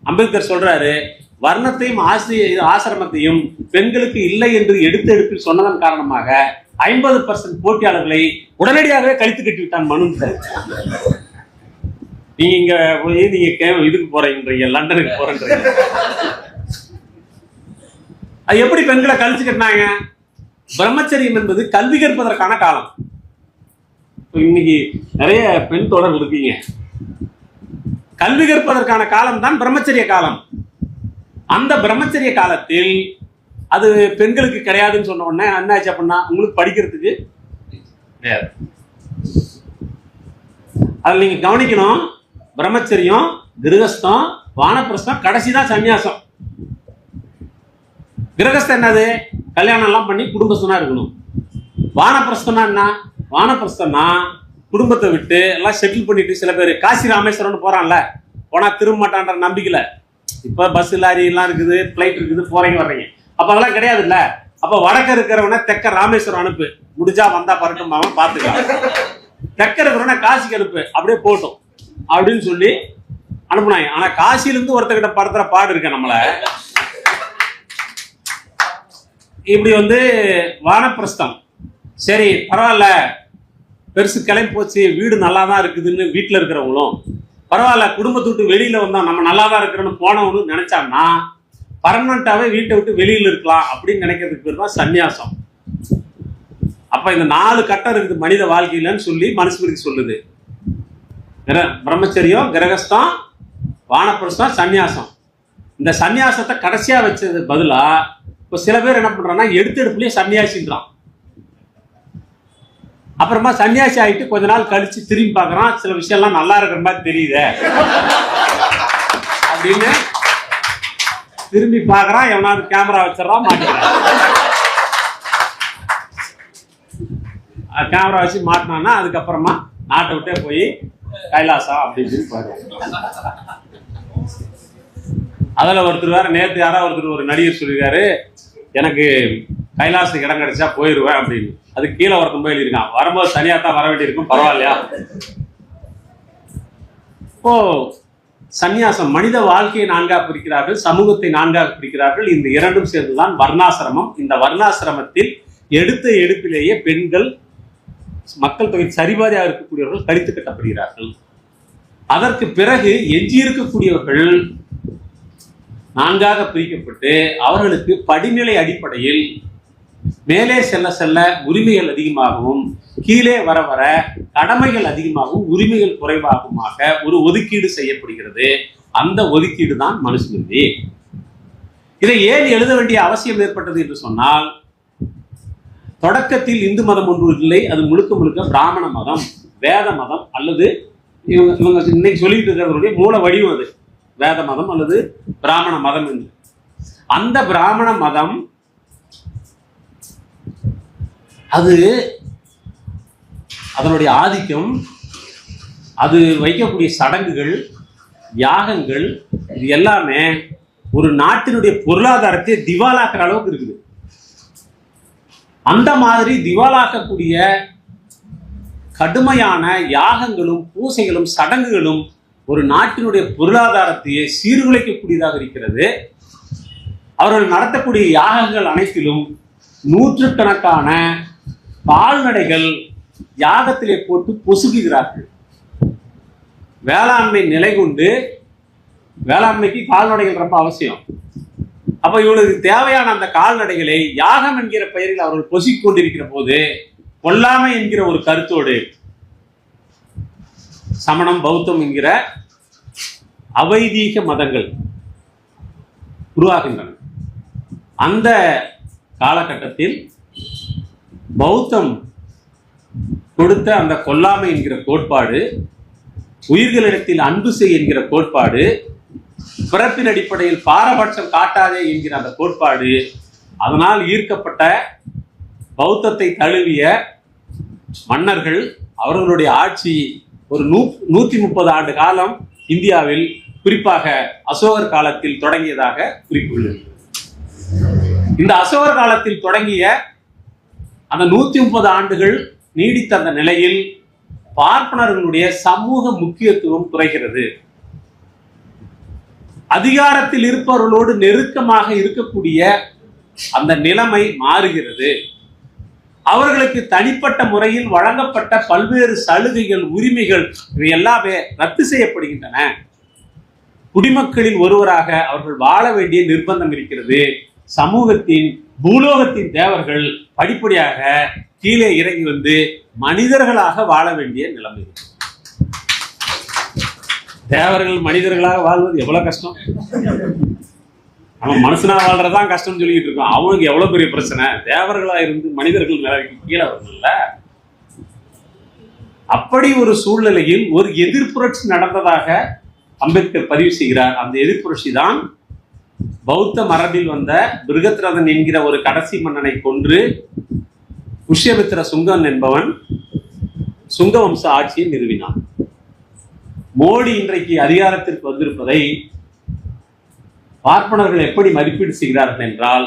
அம்பேத்கர் சொல்றாரு, வர்ணத்தையும் ஆசிரமத்தையும் பெண்களுக்கு இல்லை என்று எடுத்து சொன்னதன் காரணமாக 50% போட்டியாளர்களை உடனடியாகவே கழித்து கட்டி விட்டான் மனு. நீங்க இங்க போய் நீங்க இதுக்கு போறீங்க, லண்டனுக்கு போறீங்க. அது எப்படி பெண்களை கழிச்சு கட்டினாங்க? பிரம்மச்சரியம் என்பது கல்வி கற்பதற்கான காலம். இன்னைக்கு நிறைய பெண் தொடர்கள் இருக்கீங்க. கல்வி கற்பதற்கான காலம் தான் பிரம்மச்சரிய காலம். அந்த பிரம்மச்சரிய காலத்தில் அது பெண்களுக்கு கிடையாதுன்னு சொன்ன உடனே என்னாச்சு அப்படின்னா, உங்களுக்கு படிக்கிறதுக்கு கிடையாது. அதில் நீங்க கவனிக்கணும், பிரம்மச்சரியம், கிரகஸ்தம், வானப்பிரஸ்தம், கடைசிதான் சன்னியாசம். கிரகஸ்தம் என்னது? கல்யாணம் எல்லாம் பண்ணி குடும்பஸ்தனா இருக்கணும். வானப்பிரஸ்தம்னா என்ன? வானப்பிரஸ்தம்னா குடும்பத்தை விட்டு எல்லாம் செட்டில் பண்ணிட்டு, சில பேர் காசி ராமேஸ்வரம்னு போறான்ல, போனா திரும்ப மாட்டான்ற நம்பிக்கையில. இப்ப பஸ் லாரி எல்லாம் இருக்குது, பிளைட் இருக்குது, போறீங்க வர்றீங்க. அப்ப அதெல்லாம் கிடையாது இல்ல. அப்ப வடக்க இருக்கிறவன தெக்க ராமேஸ்வரம் அனுப்பு, முடிஞ்சா வந்தா பரட்டும் பாத்துக்கலாம். தெக்க இருக்கிறவன காசிக்கு அனுப்பு, அப்படியே போட்டோம் அப்படின்னு சொல்லி அனுப்புனாங்க. ஆனா காசியிலிருந்து ஒருத்தர்கிட்ட படுத்துற பாடு இருக்க நம்மள. இப்படி வானப்பிரஸ்தம் சரி பரவாயில்ல, பெருசு கிளம்பி போச்சு, வீடு நல்லா தான் இருக்குதுன்னு வீட்டில் இருக்கிறவங்களும், பரவாயில்ல குடும்பத்தை விட்டு வெளியில வந்தா நம்ம நல்லா தான் இருக்கிறோன்னு போனவனு நினைச்சான்னா பர்மனண்டாவே வீட்டை விட்டு வெளியில இருக்கலாம் அப்படின்னு நினைக்கிறதுக்கு பேர் தான் சந்நியாசம். அப்ப இந்த 4 கட்டம் இருக்குது மனித வாழ்க்கையிலன்னு சொல்லி மனுஸ்மிருதி சொல்லுது. பிரம்மச்சரியம், கிரகஸ்தம், வானப்பிரஸ்தம், சந்நியாசம். இந்த சந்நியாசத்தை கடைசியா வச்சது பதிலா இப்ப சில பேர் என்ன பண்றாங்கன்னா எடுப்புலயே சன்னியாசின்றான். அப்புறமா சன்னியாசி ஆகிட்டு கொஞ்ச நாள் கழிச்சு திரும்பி பார்க்கறான், சில விஷயம்லாம் நல்லா இருக்கிற மாதிரி தெரியுது அப்படின்னு திரும்பி பார்க்கறான். எவனாவது கேமரா வச்சிடறான், மாட்டிக்கிறான். கேமரா வச்சு மாட்டினான்னா அதுக்கப்புறமா நாட்டை விட்டே போய் கைலாசம் அப்படின்னு பாருவாங்க. அதில் ஒருத்தர் வேற நேற்று ஒருத்தர் ஒரு நடிகர் சொல்லியிருக்காரு, எனக்கு கைலாசத்துக்கு இடம் கிடைச்சா போயிடுவேன் அப்படின்னு. அது கீழே ஒருத்தன் போய் எழுதியிருக்கான், வரும்போது தனியா தான் வர வேண்டியிருக்கும், பரவாயில்லையா. இப்போ சந்நியாசம் மனித வாழ்க்கையை 4ஆக பிரிக்கிறார்கள், சமூகத்தை 4ஆக பிரிக்கிறார்கள். இந்த இரண்டும் சேர்ந்துதான் வர்ணாசிரமம். இந்த வர்ணாசிரமத்தில் எடுத்த எடுப்பிலேயே பெண்கள், மக்கள் தொகை சரிபாதியாக இருக்கக்கூடியவர்கள் கழித்து கட்டப்படுகிறார்கள். அதற்கு பிறகு எஞ்சியிருக்கக்கூடியவர்கள் 4ஆக பிரிக்கப்பட்டு அவர்களுக்கு படிநிலை அடிப்படையில் மேலே செல்ல செல்ல உரிமைகள் அதிகமாகவும், கீழே வர வர கடமைகள் அதிகமாகவும் உரிமைகள் குறைவாகுமாக ஒரு ஒதுக்கீடு செய்யப்படுகிறது. அந்த ஒதுக்கீடு தான் மனுஸ்மிருதி. இதை ஏன் எழுத வேண்டிய அவசியம் ஏற்பட்டது என்று சொன்னால், தொடக்கத்தில் இந்து மதம் ஒன்று இல்லை, அது முழுக்க முழுக்க பிராமண மதம், வேத மதம், அல்லது இவங்க இன்னைக்கு சொல்லிட்டு இருக்கிறவருடைய மூல வடிவம் அது வேத மதம் அல்லது பிராமண மதம் என்று. அந்த பிராமண மதம் அது அதனுடைய ஆதிக்கம், அது வைக்கக்கூடிய சடங்குகள், யாகங்கள், இது எல்லாமே ஒரு நாட்டினுடைய பொருளாதாரத்தை திவாலாக்குற அளவுக்கு இருக்குது. அந்த மாதிரி திவாலாக்கக்கூடிய கடுமையான யாகங்களும் பூசைகளும் சடங்குகளும் ஒரு நாட்டினுடைய பொருளாதாரத்தையே சீர்குலைக்கக்கூடியதாக இருக்கிறது. அவர்கள் நடத்தக்கூடிய யாகங்கள் அனைத்திலும் நூற்றுக்கணக்கான கால்நடைகள் யாகத்திலே போட்டு பொசுக்குகிறார்கள். வேளாண்மை நிலை கொண்டு, வேளாண்மைக்கு கால்நடைகள் ரொம்ப அவசியம். அப்ப இவளுக்கு தேவையான அந்த கால்நடைகளை யாகம் என்கிற பெயரில் அவர்கள் பொசுக்கிக் கொண்டிருக்கிற போது, கொல்லாமை என்கிற ஒரு கருத்தோடு சமணம், பௌத்தம் என்கிற அவைதீக மதங்கள் உருவாகின்றன. அந்த காலகட்டத்தில் பௌத்தம் கொடுத்த அந்த கொல்லாமை என்கிற கோட்பாடு, உயிர்களிடத்தில் அன்பு செய் என்கிற கோட்பாடு, பிறப்பின் அடிப்படையில் பாரபட்சம் காட்டாதே என்கிற அந்த கோட்பாடு, அதனால் ஈர்க்கப்பட்ட பௌத்தத்தை தழுவிய மன்னர்கள் அவர்களுடைய ஆட்சி ஒரு 130 ஆண்டு காலம் இந்தியாவில், குறிப்பாக அசோகர் காலத்தில் தொடங்கியதாக குறிப்பிட்டுள்ளது. இந்த அசோகர் காலத்தில் தொடங்கிய அந்த 130 ஆண்டுகள் நீடித்த அந்த நிலையில் பார்ப்பனர்களுடைய சமூக முக்கியத்துவம் குறைகிறது. அதிகாரத்தில் இருப்பவர்களோடு நெருக்கமாக இருக்கக்கூடிய அந்த நிலைமை மாறுகிறது. அவர்களுக்கு தனிப்பட்ட முறையில் வழங்கப்பட்ட பல்வேறு சலுகைகள், உரிமைகள் இவை எல்லாமே ரத்து செய்யப்படுகின்றன. குடிமக்களில் ஒருவராக அவர்கள் வாழ வேண்டிய நிர்பந்தம் இருக்கிறது. சமூகத்தின், பூலோகத்தின் தேவர்கள் படிப்படியாக கீழே இறங்கி வந்து மனிதர்களாக வாழ வேண்டிய நிலைமை. தேவர்கள் மனிதர்களாக வாழ்வது எவ்வளவு கஷ்டம். அவன் மனுஷனா வாழ்றதான் கஷ்டம்னு சொல்லிட்டு இருக்கான். அவனுக்கு எவ்வளவு பெரிய பிரச்சனை. தேவர்களா இருந்து மனிதர்கள் நிலைக்கு கீழே வரணும்ல. அப்படி ஒரு சூழ்நிலையில் ஒரு எதிர்ப்புரட்சி நடந்ததாக அம்பேத்கர் பதிவு செய்கிறார். அந்த எதிர்ப்புரட்சி தான் பௌத்த மரபில் வந்த பிருகத்ரதன் என்கிற ஒரு கடைசி மன்னனை கொன்று புஷ்யமித்ர சுங்கன் என்பவன் சுங்க வம்ச ஆட்சியை நிறுவினான். மோடி இன்றைக்கு அதிகாரத்திற்கு வந்திருப்பதை பார்ப்பனர்கள் எப்படி மதிப்பீடு செய்கிறார்கள் என்றால்,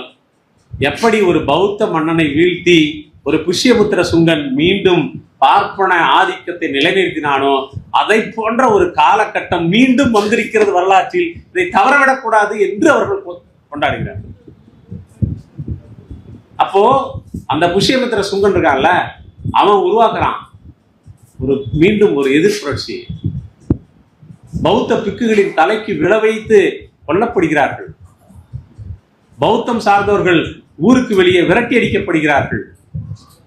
எப்படி ஒரு பௌத்த மன்னனை வீழ்த்தி ஒரு புஷ்யபுத்திர சுங்கன் மீண்டும் பார்ப்பன ஆதிக்கத்தை நிலைநிறுத்தினானோ அதை போன்ற ஒரு காலகட்டம் மீண்டும் வந்திருக்கிறது வரலாற்றில். இதை தவறவிடக்கூடாது என்று அவர்கள் கொண்டாடுகிறார்கள். அப்போ அந்த புஷ்யபுத்திர சுங்கன் இருக்கான்ல, அவன் உருவாக்குறான் மீண்டும் ஒரு எதிர்ப்புரட்சி. பௌத்த பிக்குகளின் தலைக்கு விழ வைத்து கொல்லப்படுகிறார்கள். பௌத்தம் சார்ந்தவர்கள் ஊருக்கு வெளியே விரட்டி அடிக்கப்படுகிறார்கள்.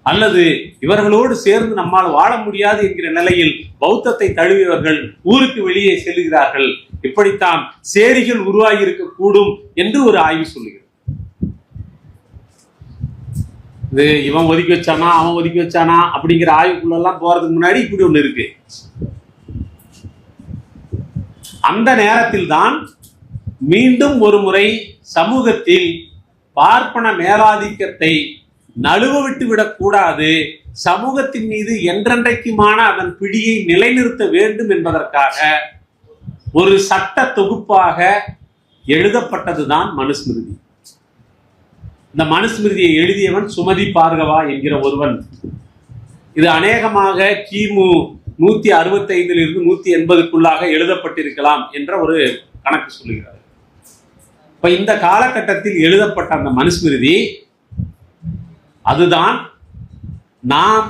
அல்லது இவர்களோடு சேர்ந்து நம்மால் வாழ முடியாது என்கிற நிலையில் பௌத்தத்தை தழுவியவர்கள் ஊருக்கு வெளியே செல்கிறார்கள். இப்படித்தான் சேரிகள் உருவாகி இருக்கக்கூடும் என்று ஒரு ஆய்வு சொல்லுகிறது. இது இவன் ஒதுக்கி வச்சானா அவன் ஒதுக்கி வச்சானா அப்படிங்கிற ஆய்வுக்குள்ளெல்லாம் போறதுக்கு முன்னாடி இப்படி ஒண்ணு இருக்கு. அந்த நேரத்தில் தான் மீண்டும் ஒரு முறை சமூகத்தில் பார்ப்பன மேலாதிக்கத்தை நழுவ விட்டு விடக்கூடாது, சமூகத்தின் மீது என்றென்றைக்குமான அதன் பிடியை நிலைநிறுத்த வேண்டும் என்பதற்காக ஒரு சட்ட தொகுப்பாக எழுதப்பட்டதுதான் மனுஸ்மிருதி. இந்த மனுஸ்மிருதியை எழுதியவன் சுமதி பார்கவா என்கிற ஒருவன். இது அநேகமாக கிமு 165 180க்குள்ளாக எழுதப்பட்டிருக்கலாம் என்ற ஒரு கணக்கு சொல்லுகிறார். இப்ப இந்த காலகட்டத்தில் எழுதப்பட்ட அந்த மனுஸ்மிருதி அதுதான் நாம்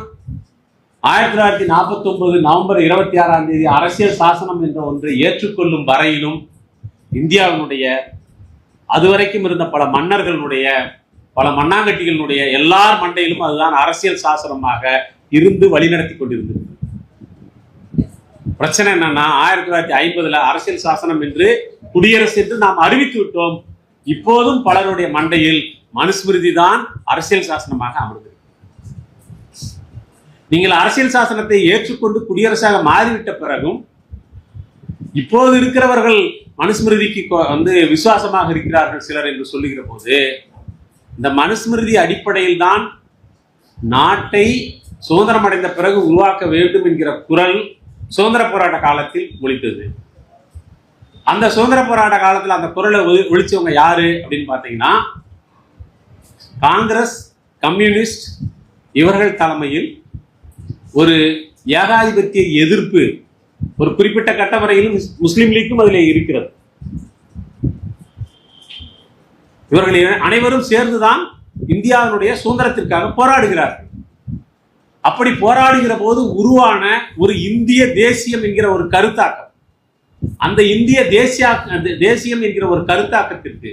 1949 நவம்பர் 26 அரசியல் சாசனம் என்ற ஒன்றை ஏற்றுக்கொள்ளும் வரையிலும் இந்தியாவினுடைய அதுவரைக்கும் இருந்த பல மன்னர்களுடைய பல மண்ணாங்கட்டிகளுடைய எல்லார் மண்டையிலும் அதுதான் அரசியல் சாசனமாக இருந்து வழிநடத்தி கொண்டிருந்தது. பிரச்சனை என்னன்னா 1950 அரசியல் சாசனம் என்று குடியரசு என்று நாம் அறிவித்து விட்டோம். இப்போதும் பலருடைய மண்டையில் மனுஸ்மிருதி தான் அரசியல் சாசனமாக அமர்ந்தது. நீங்கள் அரசியல் சாசனத்தை ஏற்றுக்கொண்டு குடியரசாக மாறிவிட்ட பிறகும் இப்போது இருக்கிறவர்கள் மனுஸ்மிருதிக்கு விசுவாசமாக இருக்கிறார்கள் சிலர் என்று சொல்லுகிற போது, இந்த மனுஸ்மிருதி அடிப்படையில் தான் நாட்டை சுதந்திரம் அடைந்த பிறகு உருவாக்க வேண்டும் என்கிற குரல் சுதந்திர போராட்ட காலத்தில் ஒலித்தது. அந்த சுதந்திர போராட்ட காலத்தில் அந்த குரலை ஒழிச்சவங்க யாரு அப்படின்னு பார்த்தீங்கன்னா, காங்கிரஸ், கம்யூனிஸ்ட் இவர்கள் தலைமையில் ஒரு ஏகாதிபத்திய எதிர்ப்பு ஒரு குறிப்பிட்ட கட்ட வரையிலும் முஸ்லிம் லீக்கும் அதில் இருக்கிறது. இவர்கள் அனைவரும் சேர்ந்துதான் இந்தியாவினுடைய சுதந்திரத்திற்காக போராடுகிறார்கள். அப்படி போராடுகிற போது உருவான ஒரு இந்திய தேசியம் என்கிற ஒரு கருத்தாக்கம், அந்த இந்திய தேசியம் என்கிற ஒரு கருத்தாக்கத்திற்கு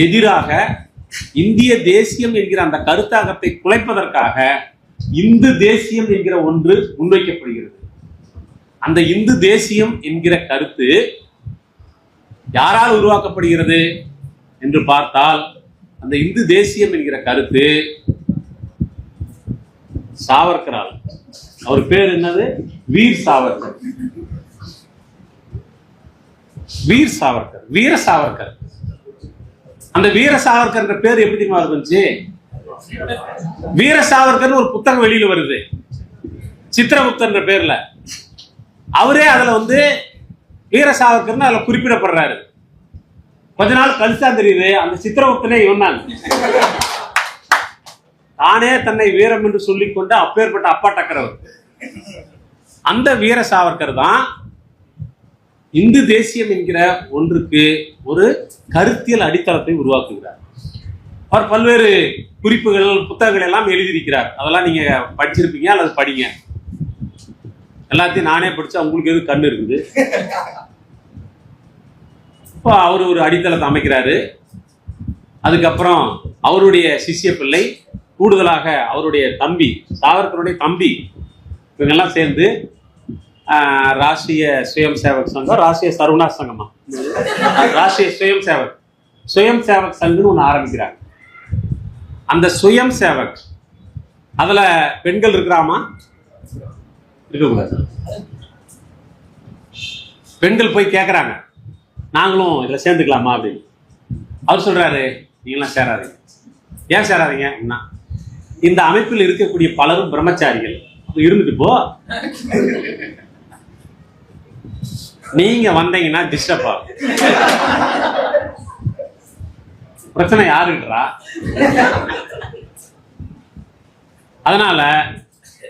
எதிராக இந்திய தேசியம் என்கிற அந்த கருத்தாக்கத்தை குலைப்பதற்காக இந்து தேசியம் என்கிற ஒன்று முன்வைக்கப்படுகிறது. அந்த இந்து தேசியம் என்கிற கருத்து யாரால் உருவாக்கப்படுகிறது என்று பார்த்தால், அந்த இந்து தேசியம் என்கிற கருத்து சாவர்கரால். அவர் பேர் என்னது? வீர் சாவர்கர். வீர் சாவர்கர், வீர சாவர்கர். அந்த வீர சாவர்கர் பேர் எப்படி தெரியுமா இருந்துச்சு? வீர சாவர்கர் ஒரு புத்தகம் வெளியில வருது சித்திரகுப்தன் பேர்ல. அவரே அதுல வீர சாவர்கர் அதுல குறிப்பிடப்படுறாரு. கொஞ்ச நாள் கழிச்சா தெரியுது அந்த சித்திரகுப்தனே இவன் தான். தானே தன்னை வீரம் என்று சொல்லிக்கொண்டு அப்பேற்பட்ட அப்பா டக்கரவர். அந்த வீர சாவர்கர் தான் இந்து தேசியம் என்கிற ஒன்றுக்கு ஒரு கருத்தியல் அடித்தளத்தை உருவாக்குகிறார். அவர் பல்வேறு குறிப்புகள் புத்தகங்கள் எல்லாம் எழுதியிருக்கிறார். அதெல்லாம் நீங்க படிச்சிருப்பீங்க அல்லது படிங்க. எல்லாத்தையும் நானே படிச்சா உங்களுக்கு எது கண்ணு இருக்குது. இப்போ அவர் ஒரு அடித்தளத்தை அமைக்கிறாரு. அதுக்கப்புறம் அவருடைய சிஷ்ய பிள்ளை, கூடுதலாக அவருடைய தம்பி, சாவர்கருடைய தம்பி, இவங்கெல்லாம் சேர்ந்து ராஷ்டிரிய சுயம் சேவக் சங்கம், ராஷ்டிரிய சர்வனா சங்கமா, ராஷ்டிரிய சுயம் சேவக் சங்கம்னு ஒன்று ஆரம்பிக்கிறாங்க. அந்த சுயம் சேவக் அதுல பெண்கள் இருக்கிறாமா? இருக்கக்கூடாது. பெண்கள் போய் கேட்கறாங்க, நாங்களும் இதுல சேர்ந்துக்கலாமா அப்படின்னு. அவர் சொல்றாரு, நீங்களாம் சேராதீங்க. ஏன் சேராதீங்க? இந்த அமைப்பில் இருக்கக்கூடிய பலரும் பிரம்மச்சாரிகள், இருந்துட்டு போ, நீங்க வந்தீங்கன்னா டிஸ்டர்ப் ஆகும். பிரச்சனை யாருன்றா? அதனால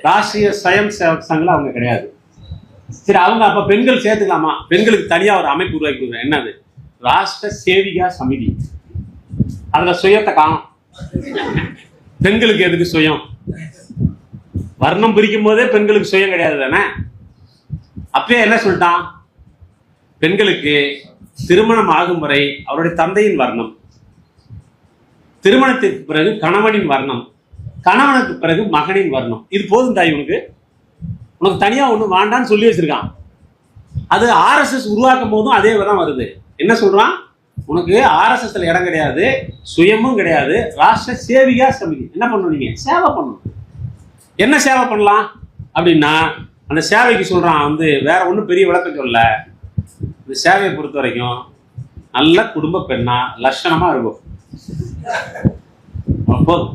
ராஷ்டிரிய ஸ்வயம் சேவக் சங்கம் அவங்க கிடையாது. சரி, அவங்க அப்ப பெண்கள் சேர்த்துக்கலாமா? பெண்களுக்கு தனியா ஒரு அமைப்பு உருவாக்கி கொடுக்குறேன். என்னது? ராஷ்டிர சேவிகா சமிதி. அதுல சுயத்தை காணும். பெண்களுக்கு எதுக்கு சுயம்? வர்ணம் பிரிக்கும் போதே பெண்களுக்கு சுயம் கிடையாது தானே? அப்பயே என்ன சொல்லிட்டான்? பெண்களுக்கு திருமணம் ஆகும் வரை அவருடைய தந்தையின் வர்ணம், திருமணத்திற்கு பிறகு கணவனின் வர்ணம், கணவனுக்கு பிறகு மகனின் வர்ணம். இது போதும் தாய், உனக்கு தனியா ஒண்ணு வேண்டான்னு சொல்லி வச்சிருக்கான். அது RSS உருவாக்கும் போதும் அதே தான் வருது. என்ன சொல்றான்? உனக்கு RSSல இடம் கிடையாது, சுயமும் கிடையாது. ராஷ்டிர சேவிகா சமிதி. என்ன பண்ணணும்? நீங்க சேவை பண்ணணும். என்ன சேவை பண்ணலாம் அப்படின்னா, அந்த சேவைக்கு சொல்றான் வேற ஒன்றும் பெரிய விளக்கம் சொல்ல. இந்த சேவையை பொறுத்த வரைக்கும் நல்ல குடும்ப பெண்ணா லட்சணமா இருக்கும். போதும்.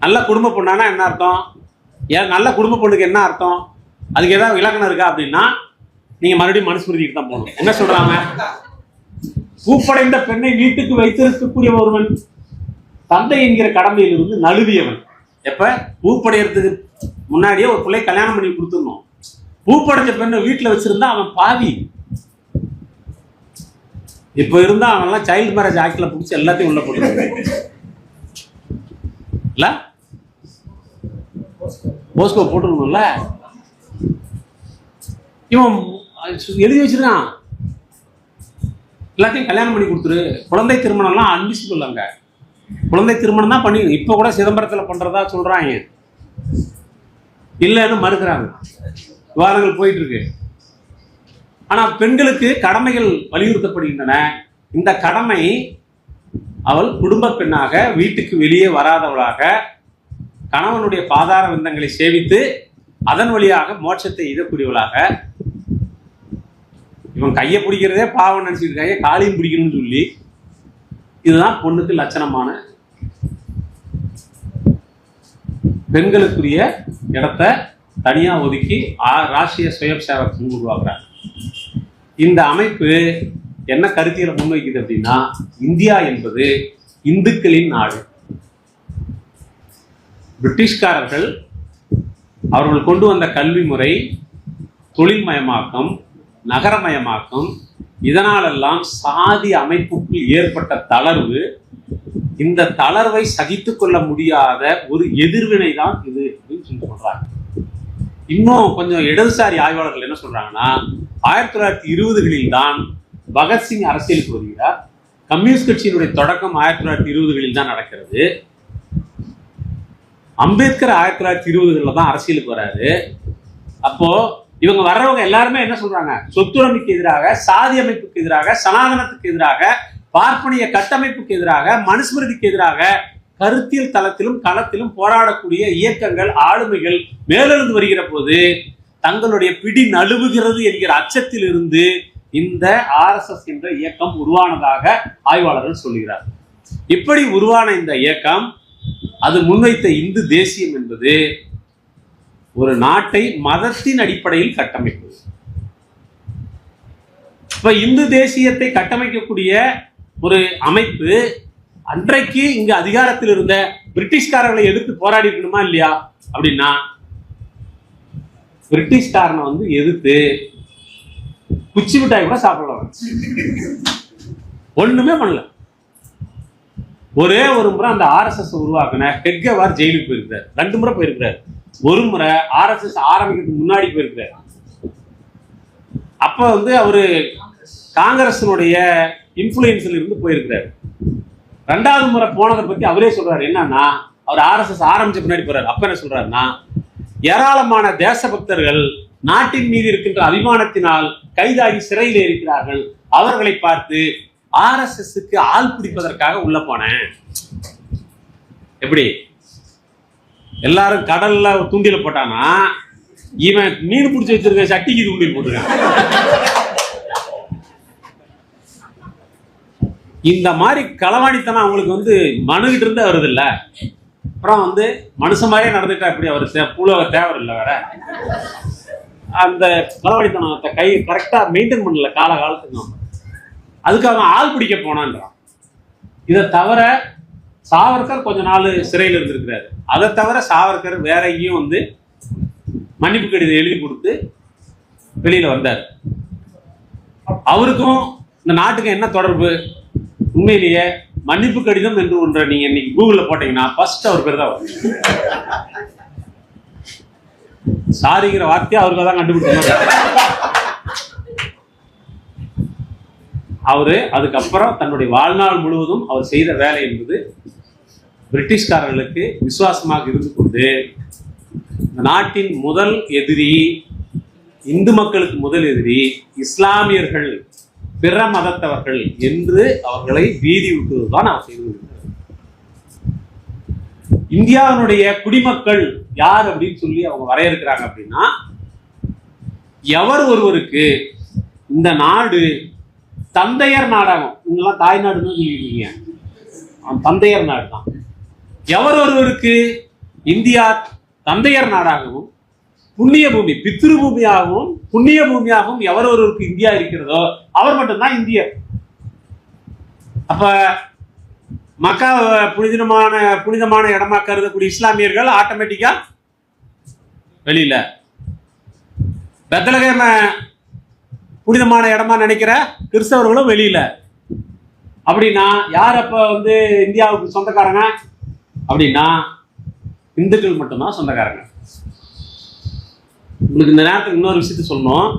நல்ல குடும்ப பொண்ணானா என்ன அர்த்தம்? ஏன் நல்ல குடும்ப பொண்ணுக்கு என்ன அர்த்தம்? அதுக்கு ஏதாவது இலக்கணம் இருக்கா அப்படின்னா நீங்க மறுபடியும் மனுஸ்மிருதிக்கு தான் போகணும். என்ன சொல்றாங்க? பூப்படைந்த பெண்ணை வீட்டுக்கு வைத்திருக்கக்கூடிய ஒருவன் தந்தை என்கிற கடமையில் இருந்து நழுவியவன். எப்ப? பூப்படையறதுக்கு முன்னாடியே ஒரு பிள்ளை கல்யாணம் பண்ணி கொடுத்துடணும். பூப்படைஞ்ச பெண்ணை வீட்டுல வச்சிருந்தா அவன் பாவி. இப்ப இருந்தா அவன் சைல்டு மேரேஜ் ஆக்ட்ல பிடிச்சி எல்லாத்தையும் உள்ள போட்டு போஸ்கோ போட்டுருணும்ல. இவன் எழுதி வச்சிருக்கான், எல்லாத்தையும் கல்யாணம் பண்ணி கொடுத்துரு. குழந்தை திருமணம்லாம் அட்மிசிபிள். அங்க குழந்தை திருமணம் தான் பண்ணி இப்ப கூட சிதம்பரத்தில் பண்றதா சொல்றாங்க. இல்லைன்னு மறுக்கிறாங்க. விவாதங்கள் போயிட்டு இருக்கு. ஆனா பெண்களுக்கு கடமைகள் வலியுறுத்தப்படுகின்றன. இந்த கடமை அவள் குடும்ப பெண்ணாக வீட்டுக்கு வெளியே வராதவளாக கணவனுடைய பாதார விந்தங்களை சேவித்து அதன் வழியாக மோட்சத்தை எய்தக்கூடியவளாக. இவன் கையை பிடிக்கிறதே பாவம் நினைச்சிட்டு இருக்காங்க, காலையும் பிடிக்கணும்னு சொல்லி. இதுதான் பொண்ணுக்கு லட்சணமான பெண்களுக்குரிய இடத்த தனியா ஒதுக்கி ராஷ்டிரிய ஸ்வயம் சேவக் சங்கம் உருவாக்குறாங்க. இந்த அமைப்பு என்ன கருத்தியலை முன்வைக்குது அப்படின்னா, இந்தியா என்பது இந்துக்களின் நாடு. பிரிட்டிஷ்காரர்கள் அவர்கள் கொண்டு வந்த கல்வி முறை, தொழில்மயமாக்கம், நகரமயமாக்கம், இதனாலெல்லாம் சாதி அமைப்புக்குள் ஏற்பட்ட தளர்வு, இந்த தளர்வை சகித்துக் கொள்ள முடியாத ஒரு எதிர்வினை தான் இது அப்படின்னு சொல்லி சொல்றாங்க. இன்னும் கொஞ்சம் இடதுசாரி ஆய்வாளர்கள் என்ன சொல்றாங்கன்னா, 1920களில் தான் பகத்சிங் அரசியலுக்கு வருகிறார். கம்யூனிஸ்ட் கட்சியினுடைய தொடக்கம் 1920களில் தான் நடக்கிறது. அம்பேத்கர் 1920களில் தான் அரசியலுக்கு வராரு. அப்போ இவங்க வர்றவங்க எல்லாருமே என்ன சொல்றாங்க? சொத்துரிமைக்கு எதிராக, சாதி அமைப்புக்கு எதிராக, சனாதனத்துக்கு எதிராக, பார்ப்பனிய கட்டமைப்புக்கு எதிராக, மனுஸ்மிருதிக்கு எதிராக கருத்தியல் தளத்திலும் களத்திலும் போராடக்கூடிய இயக்கங்கள், ஆளுமைகள் மேலெழுந்து வருகிற போது தங்களுடைய பிடி நழுவுகிறது என்கிற அச்சத்தில் இருந்து இந்த RSS என்ற இயக்கம் உருவானதாக ஆய்வாளர்கள் சொல்லுகிறார். இப்படி உருவான இந்த இயக்கம், அது முன்வைத்த இந்து தேசியம் என்பது ஒரு நாட்டை மதத்தின் அடிப்படையில் கட்டமைப்பது. இப்ப இந்து தேசியத்தை கட்டமைக்கக்கூடிய ஒரு அமைப்பு அன்றைக்கு இங்கு அதிகாரத்தில் இருந்த பிரிட்டிஷ்காரர்களை எதிர்த்து போராடி இருக்கணுமா இல்லையா? அப்படின்னா பிரிட்டிஷ்காரனை எதிர்த்து குச்சி மிட்டாய் கூட சாப்பிடலாம், ஒண்ணுமே பண்ணல. ஒரே ஒரு முறை அந்த RSS உருவாக்குன ஹெட்கேவார் ஜெயிலுக்கு போயிருக்கிறார். 2 முறை போயிருக்கிறார். ஒரு முறை RSS ஆரம்பிக்கிறதுக்கு முன்னாடி போயிருக்கிறார். அப்ப அவரு காங்கிரஸினுடைய இன்ஃபுளுன்ஸ்ல இருந்து போயிருக்கிறார். 2வது முறை போனதை பத்தி அவரே சொல்றாரு. என்னன்னா, அவர் RSS ஆரம்பிச்ச பின்னாடி போறாரு. அப்ப என்ன சொல்றாருன்னா, ஏராளமான தேசபக்தர்கள் நாட்டின் மீது இருக்கின்ற அபிமானத்தினால் கைதாகி சிறையில் இருக்கிறார்கள். அவர்களை பார்த்து RSSக்கு ஆள் பிடிப்பதற்காக உள்ள போனேன். எப்படி எல்லாரும் கடல்ல தூண்டில போட்டானா, இவன் மீன் பிடிச்சி வச்சிருக்க சட்டிக்கு தூண்டில் போட்டிருக்கான். இந்த மாதிரி களவாணித்தனம் அவங்களுக்கு மனுகிட்டு இருந்து வருது இல்ல. அப்புறம் மனுஷ மாதிரியே நடந்துட்டா எப்படி? அவர் பூலோக தேவர் இல்லை வேற. அந்த களவாணித்தனத்தை கரெக்டா மெயின்டைன் பண்ணல காலத்துக்கு. அதுக்கு அவன் ஆள் பிடிக்க போனான்றான். இதை தவிர சாவர்கர் கொஞ்ச நாள் சிறையில் இருந்திருக்கிறாரு. அதை தவிர சாவர்கர் வேற எங்கேயும் வந்து மன்னிப்பு கடிதம் எழுதி கொடுத்து வெளியில வந்தார். அவருக்கும் இந்த நாட்டுக்கு என்ன தொடர்பு? உண்மையிலேயே மன்னிப்பு கடிதம் என்று ஒன்றை நீங்க இன்னைக்கு கூகுள்ல போட்டீங்கன்னா ஃபர்ஸ்ட் அவர் பேர் தான் வரும். சாரிங்கிற வார்த்தையை அவருக்கு தான் கண்டுபிடிச்சாங்க. அவரு அதுக்கப்புறம் தன்னுடைய வாழ்நாள் முழுவதும் அவர் செய்த வேலை என்பது பிரிட்டிஷ்காரர்களுக்கு விசுவாசமாக இருந்து கொண்டு இந்த நாட்டின் முதல் எதிரி, இந்து மக்களுக்கு முதல் எதிரி இஸ்லாமியர்கள், பிற மதத்தவர்கள் என்று அவர்களை வீதி விட்டுவதுதான் அவர் செய்து கொண்டிருக்கிறார். இந்தியாவினுடைய குடிமக்கள் யார் அப்படின்னு சொல்லி அவங்க வரையறுக்கிறாங்க அப்படின்னா, எவர் ஒருவருக்கு இந்த நாடு தந்தையர் நாடாகும். நீங்களாம் தாய் நாடுன்னு சொல்லியிருக்கீங்க, தந்தையர் நாடு தான். எவர் ஒருவருக்கு இந்தியா தந்தையர் நாடாகவும் புண்ணிய பூமி, பித்ரு பூமியாகவும் புண்ணிய பூமியாகவும் எவர் ஒருவருக்கு இந்தியா இருக்கிறதோ அவர் மட்டும்தான் இந்தியர். அப்ப மக்கா புனிதமான இடமா கருதக்கூடிய இஸ்லாமியர்கள் ஆட்டோமேட்டிக்கா வெளியில, பெத்லகேம புனிதமான இடமா நினைக்கிற கிறிஸ்தவர்களும் வெளியில. அப்படின்னா யார் அப்ப வந்து இந்தியாவுக்கு சொந்தக்காரங்க அப்படின்னா இந்துக்கள் மட்டும்தான் சொந்தக்காரங்க. உங்களுக்கு இந்த நேரத்துக்கு இன்னொரு விஷயத்த சொல்லணும்.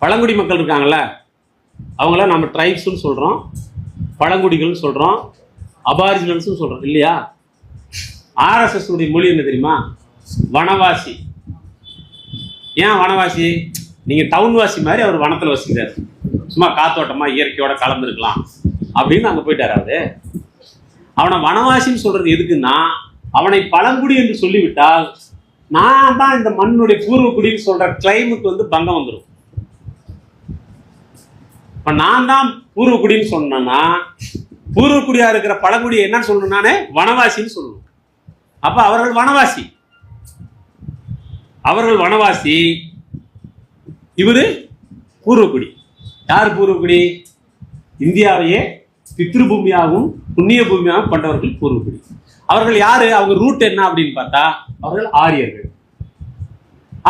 பழங்குடி மக்கள் இருக்காங்கல்ல, அவங்கள நம்ம ட்ரைப்ஸ்ன்னு சொல்றோம், பழங்குடிகள்னு சொல்றோம், அபாரிஜினல்ஸ் சொல்றோம் இல்லையா? RSS உடைய மொழி என்ன தெரியுமா? வனவாசி. ஏன் வனவாசி? நீங்க டவுன்வாசி மாதிரி அவர் வனத்துல வசிக்கிறாரு, சும்மா காத்தோட்டமா இயற்கையோட கலந்துருக்கலாம் அப்படின்னு அங்க போயிட்டாரு. அவரு அவனை வனவாசின்னு சொல்றது எதுக்குன்னா, அவனை பழங்குடி என்று சொல்லிவிட்டால் நான் தான் இந்த மண்ணுடைய பூர்வக்குடின்னு சொல்ற கிளைமுக்கு வந்து பங்கம் வந்துடும். இப்ப நான் தான் பூர்வக்குடின்னு சொன்னா பூர்வக்குடியா இருக்கிற பழங்குடியை என்னன்னு சொல்லணும்? நானே வனவாசின்னு சொல்லணும். அப்ப அவர்கள் வனவாசி, அவர்கள் வனவாசி, இவரு பூர்வக்குடி. யார் பூர்வக்குடி? இந்தியாவையே பித்ரு பூமியாகவும் புண்ணிய பூமியாகவும் கொண்டவர்கள் பூர்வக்குடி. அவர்கள் யாரு? அவங்க ரூட் என்ன அப்படின்னு பார்த்தா அவர்கள் ஆரியர்கள்.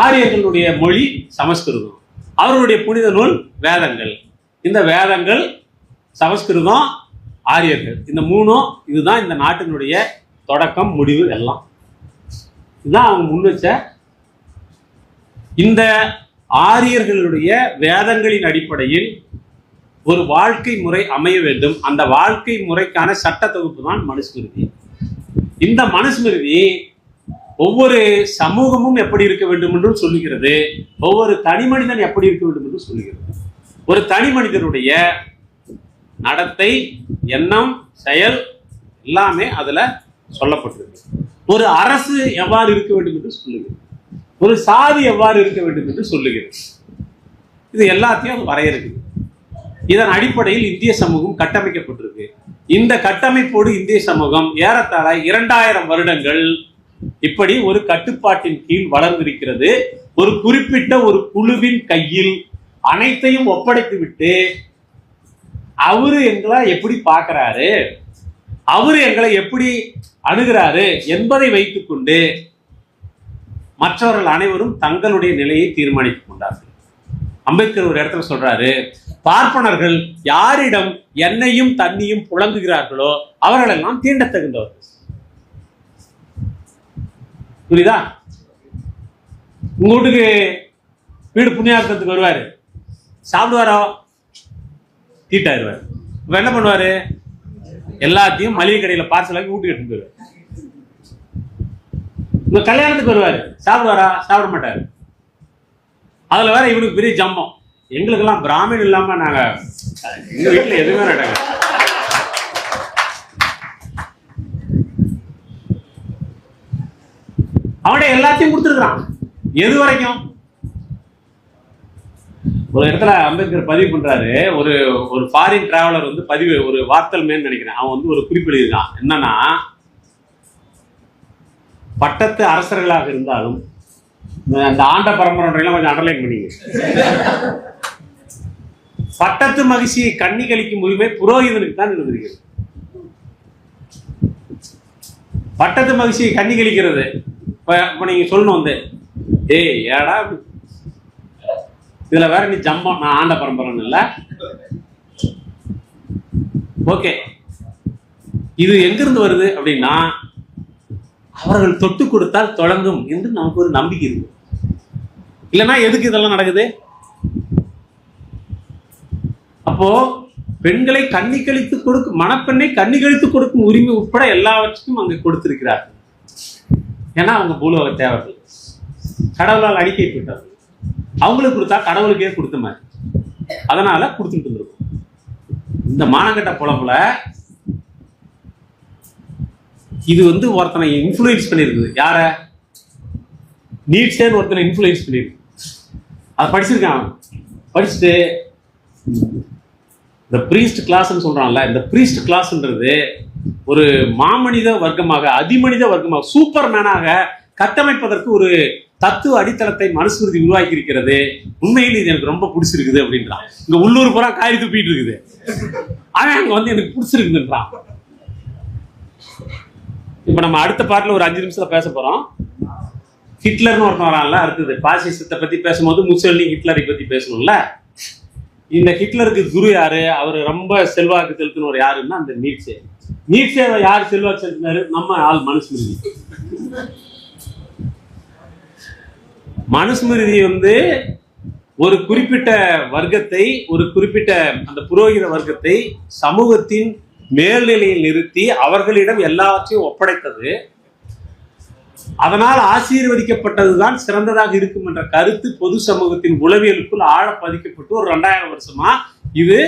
ஆரியர்களுடைய மொழி சமஸ்கிருதம், அவர்களுடைய புனித நூல் வேதங்கள். இந்த வேதங்கள், சமஸ்கிருதம், ஆரியர்கள், இந்த மூணும் இதுதான் இந்த நாட்டினுடைய தொடக்கம் முடிவு எல்லாம். இதுதான் அவங்க முன் வச்ச. இந்த ஆரியர்களுடைய வேதங்களின் அடிப்படையில் ஒரு வாழ்க்கை முறை அமைய வேண்டும். அந்த வாழ்க்கை முறைக்கான சட்ட தொகுப்பு தான் மனுஸ்மிருதி. இந்த மனுஸ்மிருதி ஒவ்வொரு சமூகமும் எப்படி இருக்க வேண்டும் என்றும் சொல்லுகிறது, ஒவ்வொரு தனி மனிதன் எப்படி இருக்க வேண்டும் என்று சொல்லுகிறது. ஒரு தனி மனிதனுடைய நடத்தை, எண்ணம், செயல் எல்லாமே அதுல சொல்லப்பட்டிருக்கு. ஒரு அரசு எவ்வாறு இருக்க வேண்டும் என்று சொல்லுகிறது, ஒரு சாதி எவ்வாறு இருக்க வேண்டும் என்று சொல்லுகிறது. இது எல்லாத்தையும் அது வரையறுக்குது. இதன் அடிப்படையில் இந்திய சமூகம் கட்டமைக்கப்பட்டிருக்கு. இந்த கட்டமைப்போடு இந்திய சமூகம் ஏறத்தாழ 2000 வருடங்கள் இப்படி ஒரு கட்டுப்பாட்டின் கீழ் வளர்ந்திருக்கிறது. ஒரு குறிப்பிட்ட ஒரு குழுவின் கையில் அனைத்தையும் ஒப்படைத்து விட்டு அவரு எங்களை எப்படி பார்க்கிறாரு, அவரு எங்களை எப்படி அணுகிறாரு என்பதை வைத்துக் கொண்டு மற்றவர்கள் அனைவரும் தங்களுடைய நிலையை தீர்மானித்துக் கொண்டார்கள். அம்பேத்கர் ஒரு இடத்துல சொல்றாரு, பார்ப்பனர்கள் யாரிடம் எண்ணெயும் தண்ணியும் புழங்குகிறார்களோ அவர்களெல்லாம் தீண்டத்தகுந்தவர்கள். புரியுதா? உங்க வீட்டுக்கு வீடு புண்ணியார்த்தத்துக்கு வருவாரு, சாப்பிடுவாரோ? தீட்டாயிருவாரு. இப்ப என்ன பண்ணுவாரு? எல்லாத்தையும் மளிகை கடையில பார்சலாக்கி வீட்டுக்கு எடுத்துட்டு வருவாரு. உங்க கல்யாணத்துக்கு வருவாரு, சாப்பிடுவாரா? சாப்பிட மாட்டாரு. அதுல வேற இவனுக்கு பெரிய ஜம்பம். எங்களுக்கெல்லாம் பிராமின் இல்லாம நாங்க எங்க வீட்டுல எதுவுமே நடக்காது. அவன்கிட்ட எல்லாத்தையும் கொடுத்துருக்கான். எது வரைக்கும்? ஒரு இடத்துல அம்பேத்கர் பதிவு பண்றாரு, ஒரு ஒரு ஃபாரின் டிராவலர் வந்து பதிவு, ஒரு வார்த்தல் மேன் நினைக்கிறேன், அவன் வந்து ஒரு குறிப்பிடு இருக்கான். என்னன்னா, பட்டத்து அரசர்களாக இருந்தாலும் அந்த ஆண்ட பரம்பரையெல்லாம் கொஞ்சம் அண்டர்லைன் பண்ணிங்க. பட்டத்து மகிழ்ச்சியை கண்ணி கழிக்கும் உரிமை புரோகிதனுக்கு தான் இருந்திருக்கிறது. பட்டத்து மகிழ்ச்சியை கண்ணி கழிக்கிறது. இப்ப நீங்க சொல்லணும் வந்து, ஏய் ஏடா இதுல வேற நீ ஜம்பம், நான் ஆண்ட பரம்பரைன்னு இல்ல. ஓகே, இது எங்கிருந்து வருது அப்படின்னா, அவர்கள் தொட்டு கொடுத்தால் தொடங்கும் என்று நமக்கு ஒரு நம்பிக்கை இருக்கு. இல்லைன்னா எதுக்கு இதெல்லாம் நடக்குது? அப்போ பெண்களை கண்ணி கழித்து கொடுக்கும், மணப்பெண்ணை கண்ணி கழித்து கொடுக்கும் உரிமை உட்பட எல்லாவற்றுக்கும் அங்க கொடுத்திருக்கிறார். ஏன்னா அவங்க பூலோக தேவர்கள், கடவுளால் அடிக்கப்பட்டவர்கள். அவங்களுக்கு கொடுத்தா கடவுளுக்கே கொடுத்த மாதிரி, அதனால கொடுத்துட்டு இருந்திருக்கும். இந்த மானங்கட்ட புலம்புல இது வந்து ஒருத்தனை இன்ஃப்ளூயன்ஸ் பண்ணிருக்குது. யார? நீட்ஸேன்னு ஒருத்தனை இன்ஃப்ளூயன்ஸ் பண்ணிருக்கு. அதை படிச்சிருக்கான். படிச்சுட்டு இந்த பிரீஸ்ட் கிளாஸ்ன்னு சொல்றான்ல, இந்த பிரீஸ்ட் கிளாஸ்ன்றது ஒரு மாமனித வர்க்கமாக, அதிமனித வர்க்கமாக, சூப்பர் மேனாக கட்டமைப்பதற்கு ஒரு தத்துவ அடித்தளத்தை மனுஸ்மிருதி உருவாக்கி இருக்கிறது. உண்மையில் இது எனக்கு ரொம்ப பிடிச்சிருக்குது அப்படின்றான். இங்க உள்ளூர் பூரா காரி துப்பிட்டு இருக்குது, அவன் அங்க வந்து எனக்கு பிடிச்சிருக்குதுன்றான். இப்ப நம்ம அடுத்த பாட்டுல ஒரு 5 நிமிஷத்துல பேச போறோம். ஹிட்லர்னு ஒருத்தன் வரான்ல, அடுத்தது பாசிசத்தை பத்தி பேசும்போது முசோலினி ஹிட்லரை பத்தி பேசணும்ல. இந்த ஹிட்லருக்கு குரு யாரு? அவர் ரொம்ப செல்வாக்கு செலுத்தினவர் யாருன்னா அந்த நீட்சே. நீட்சேவை யார் செல்வாக்கு செலுத்தினாரு? நம்ம ஆள் மனுஸ்மிருதி. மனுஸ்மிருதி வந்து ஒரு குறிப்பிட்ட வர்க்கத்தை, ஒரு குறிப்பிட்ட அந்த புரோகித வர்க்கத்தை சமூகத்தின் மேல்நிலையில் நிறுத்தி அவர்களிடம் எல்லாவற்றையும் ஒப்படைத்தது. அதனால் ஆசீர்வதிக்கப்பட்டதுதான் சிறந்ததாக இருக்கும் என்ற கருத்து பொது சமூகத்தின் உளவியலுக்குள் ஆழ பதிக்கப்பட்டு ஒரு 2000 வருஷமா இது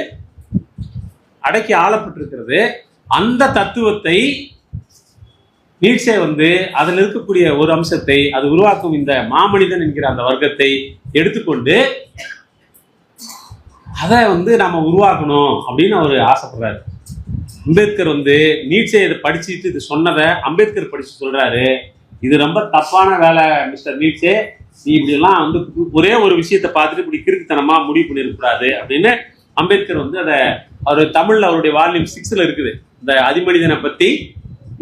அடக்கி ஆளப்பட்டிருக்கிறது. அந்த தத்துவத்தை நீட்சே வந்து அதில் இருக்கக்கூடிய ஒரு அம்சத்தை, அது உருவாக்கும் இந்த மாமனிதன் என்கிற அந்த வர்க்கத்தை எடுத்துக்கொண்டு அதை வந்து நம்ம உருவாக்கணும் அப்படின்னு அவர் ஆசைப்படுறாரு. அம்பேத்கர் வந்து நீட்சே இதை படிச்சுட்டு இது சொன்னதை அம்பேத்கர் படிச்சு சொல்றாரு, இது ரொம்ப தப்பான வேலை மிஸ்டர் நீட்சே, நீ இப்படி எல்லாம் வந்து ஒரே ஒரு விஷயத்தை பார்த்துட்டு இப்படி கிறுக்குத்தனமா முடிவு பண்ணிருக்கூடாது அப்படின்னு அம்பேத்கர் வந்து அதை அவர் தமிழ்ல அவருடைய வால்யூம் 6ல இருக்குது. இந்த அதிமனிதனை பத்தி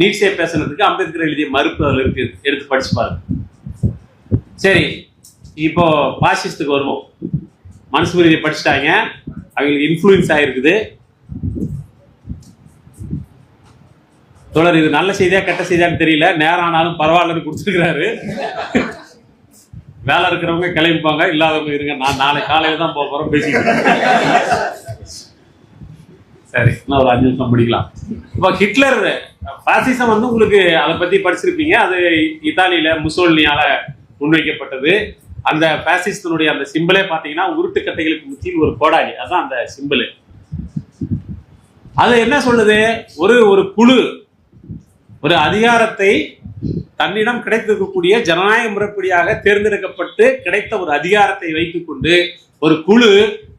நீட்சே பேசுனதுக்கு அம்பேத்கர் எழுதிய மறுப்பு அதில் இருக்கு, எடுத்து படிச்சு பாருங்க. சரி, இப்போ பாசிஸ்டுக்கு வருவோம். மனுஸ்மிருதியை படிச்சுட்டாங்க, அவங்களுக்கு இன்ஃப்ளூயன்ஸ் ஆகிருக்குது. தொடர், இது நல்ல செய்தியா கெட்ட செய்தியான்னு தெரியல, நேரம் ஆனாலும் பரவாயில்லன்னு கொடுத்துருக்கிறாரு. வேலை இருக்கிறவங்க கிளம்பிப்பாங்க, இல்லாதவங்க இருங்க, நான் நாளை காலையில தான் போக போறோம், பேசிட்டு. சரி, நான் ஒரு 5 நிமிஷம் முடிக்கலாம். இப்போ ஹிட்லர் பாசிசம் வந்து உங்களுக்கு அதை பத்தி படிச்சிருப்பீங்க. அது இத்தாலியில முசோலினியால முன்வைக்கப்பட்டது. அந்த பாசிசத்தினுடைய அந்த சிம்பிளே பாத்தீங்கன்னா உருட்டுக்கட்டைகளுக்கு முற்றில் ஒரு கோடாலி, அதான் அந்த சிம்பிள். அது என்ன சொல்லுது? ஒரு குழு ஒரு அதிகாரத்தை தன்னிடம் கிடைத்திருக்கக்கூடிய ஜனநாயக முறைப்படியாக தேர்ந்தெடுக்கப்பட்டு கிடைத்த ஒரு அதிகாரத்தை வைத்துக் கொண்டு ஒரு குழு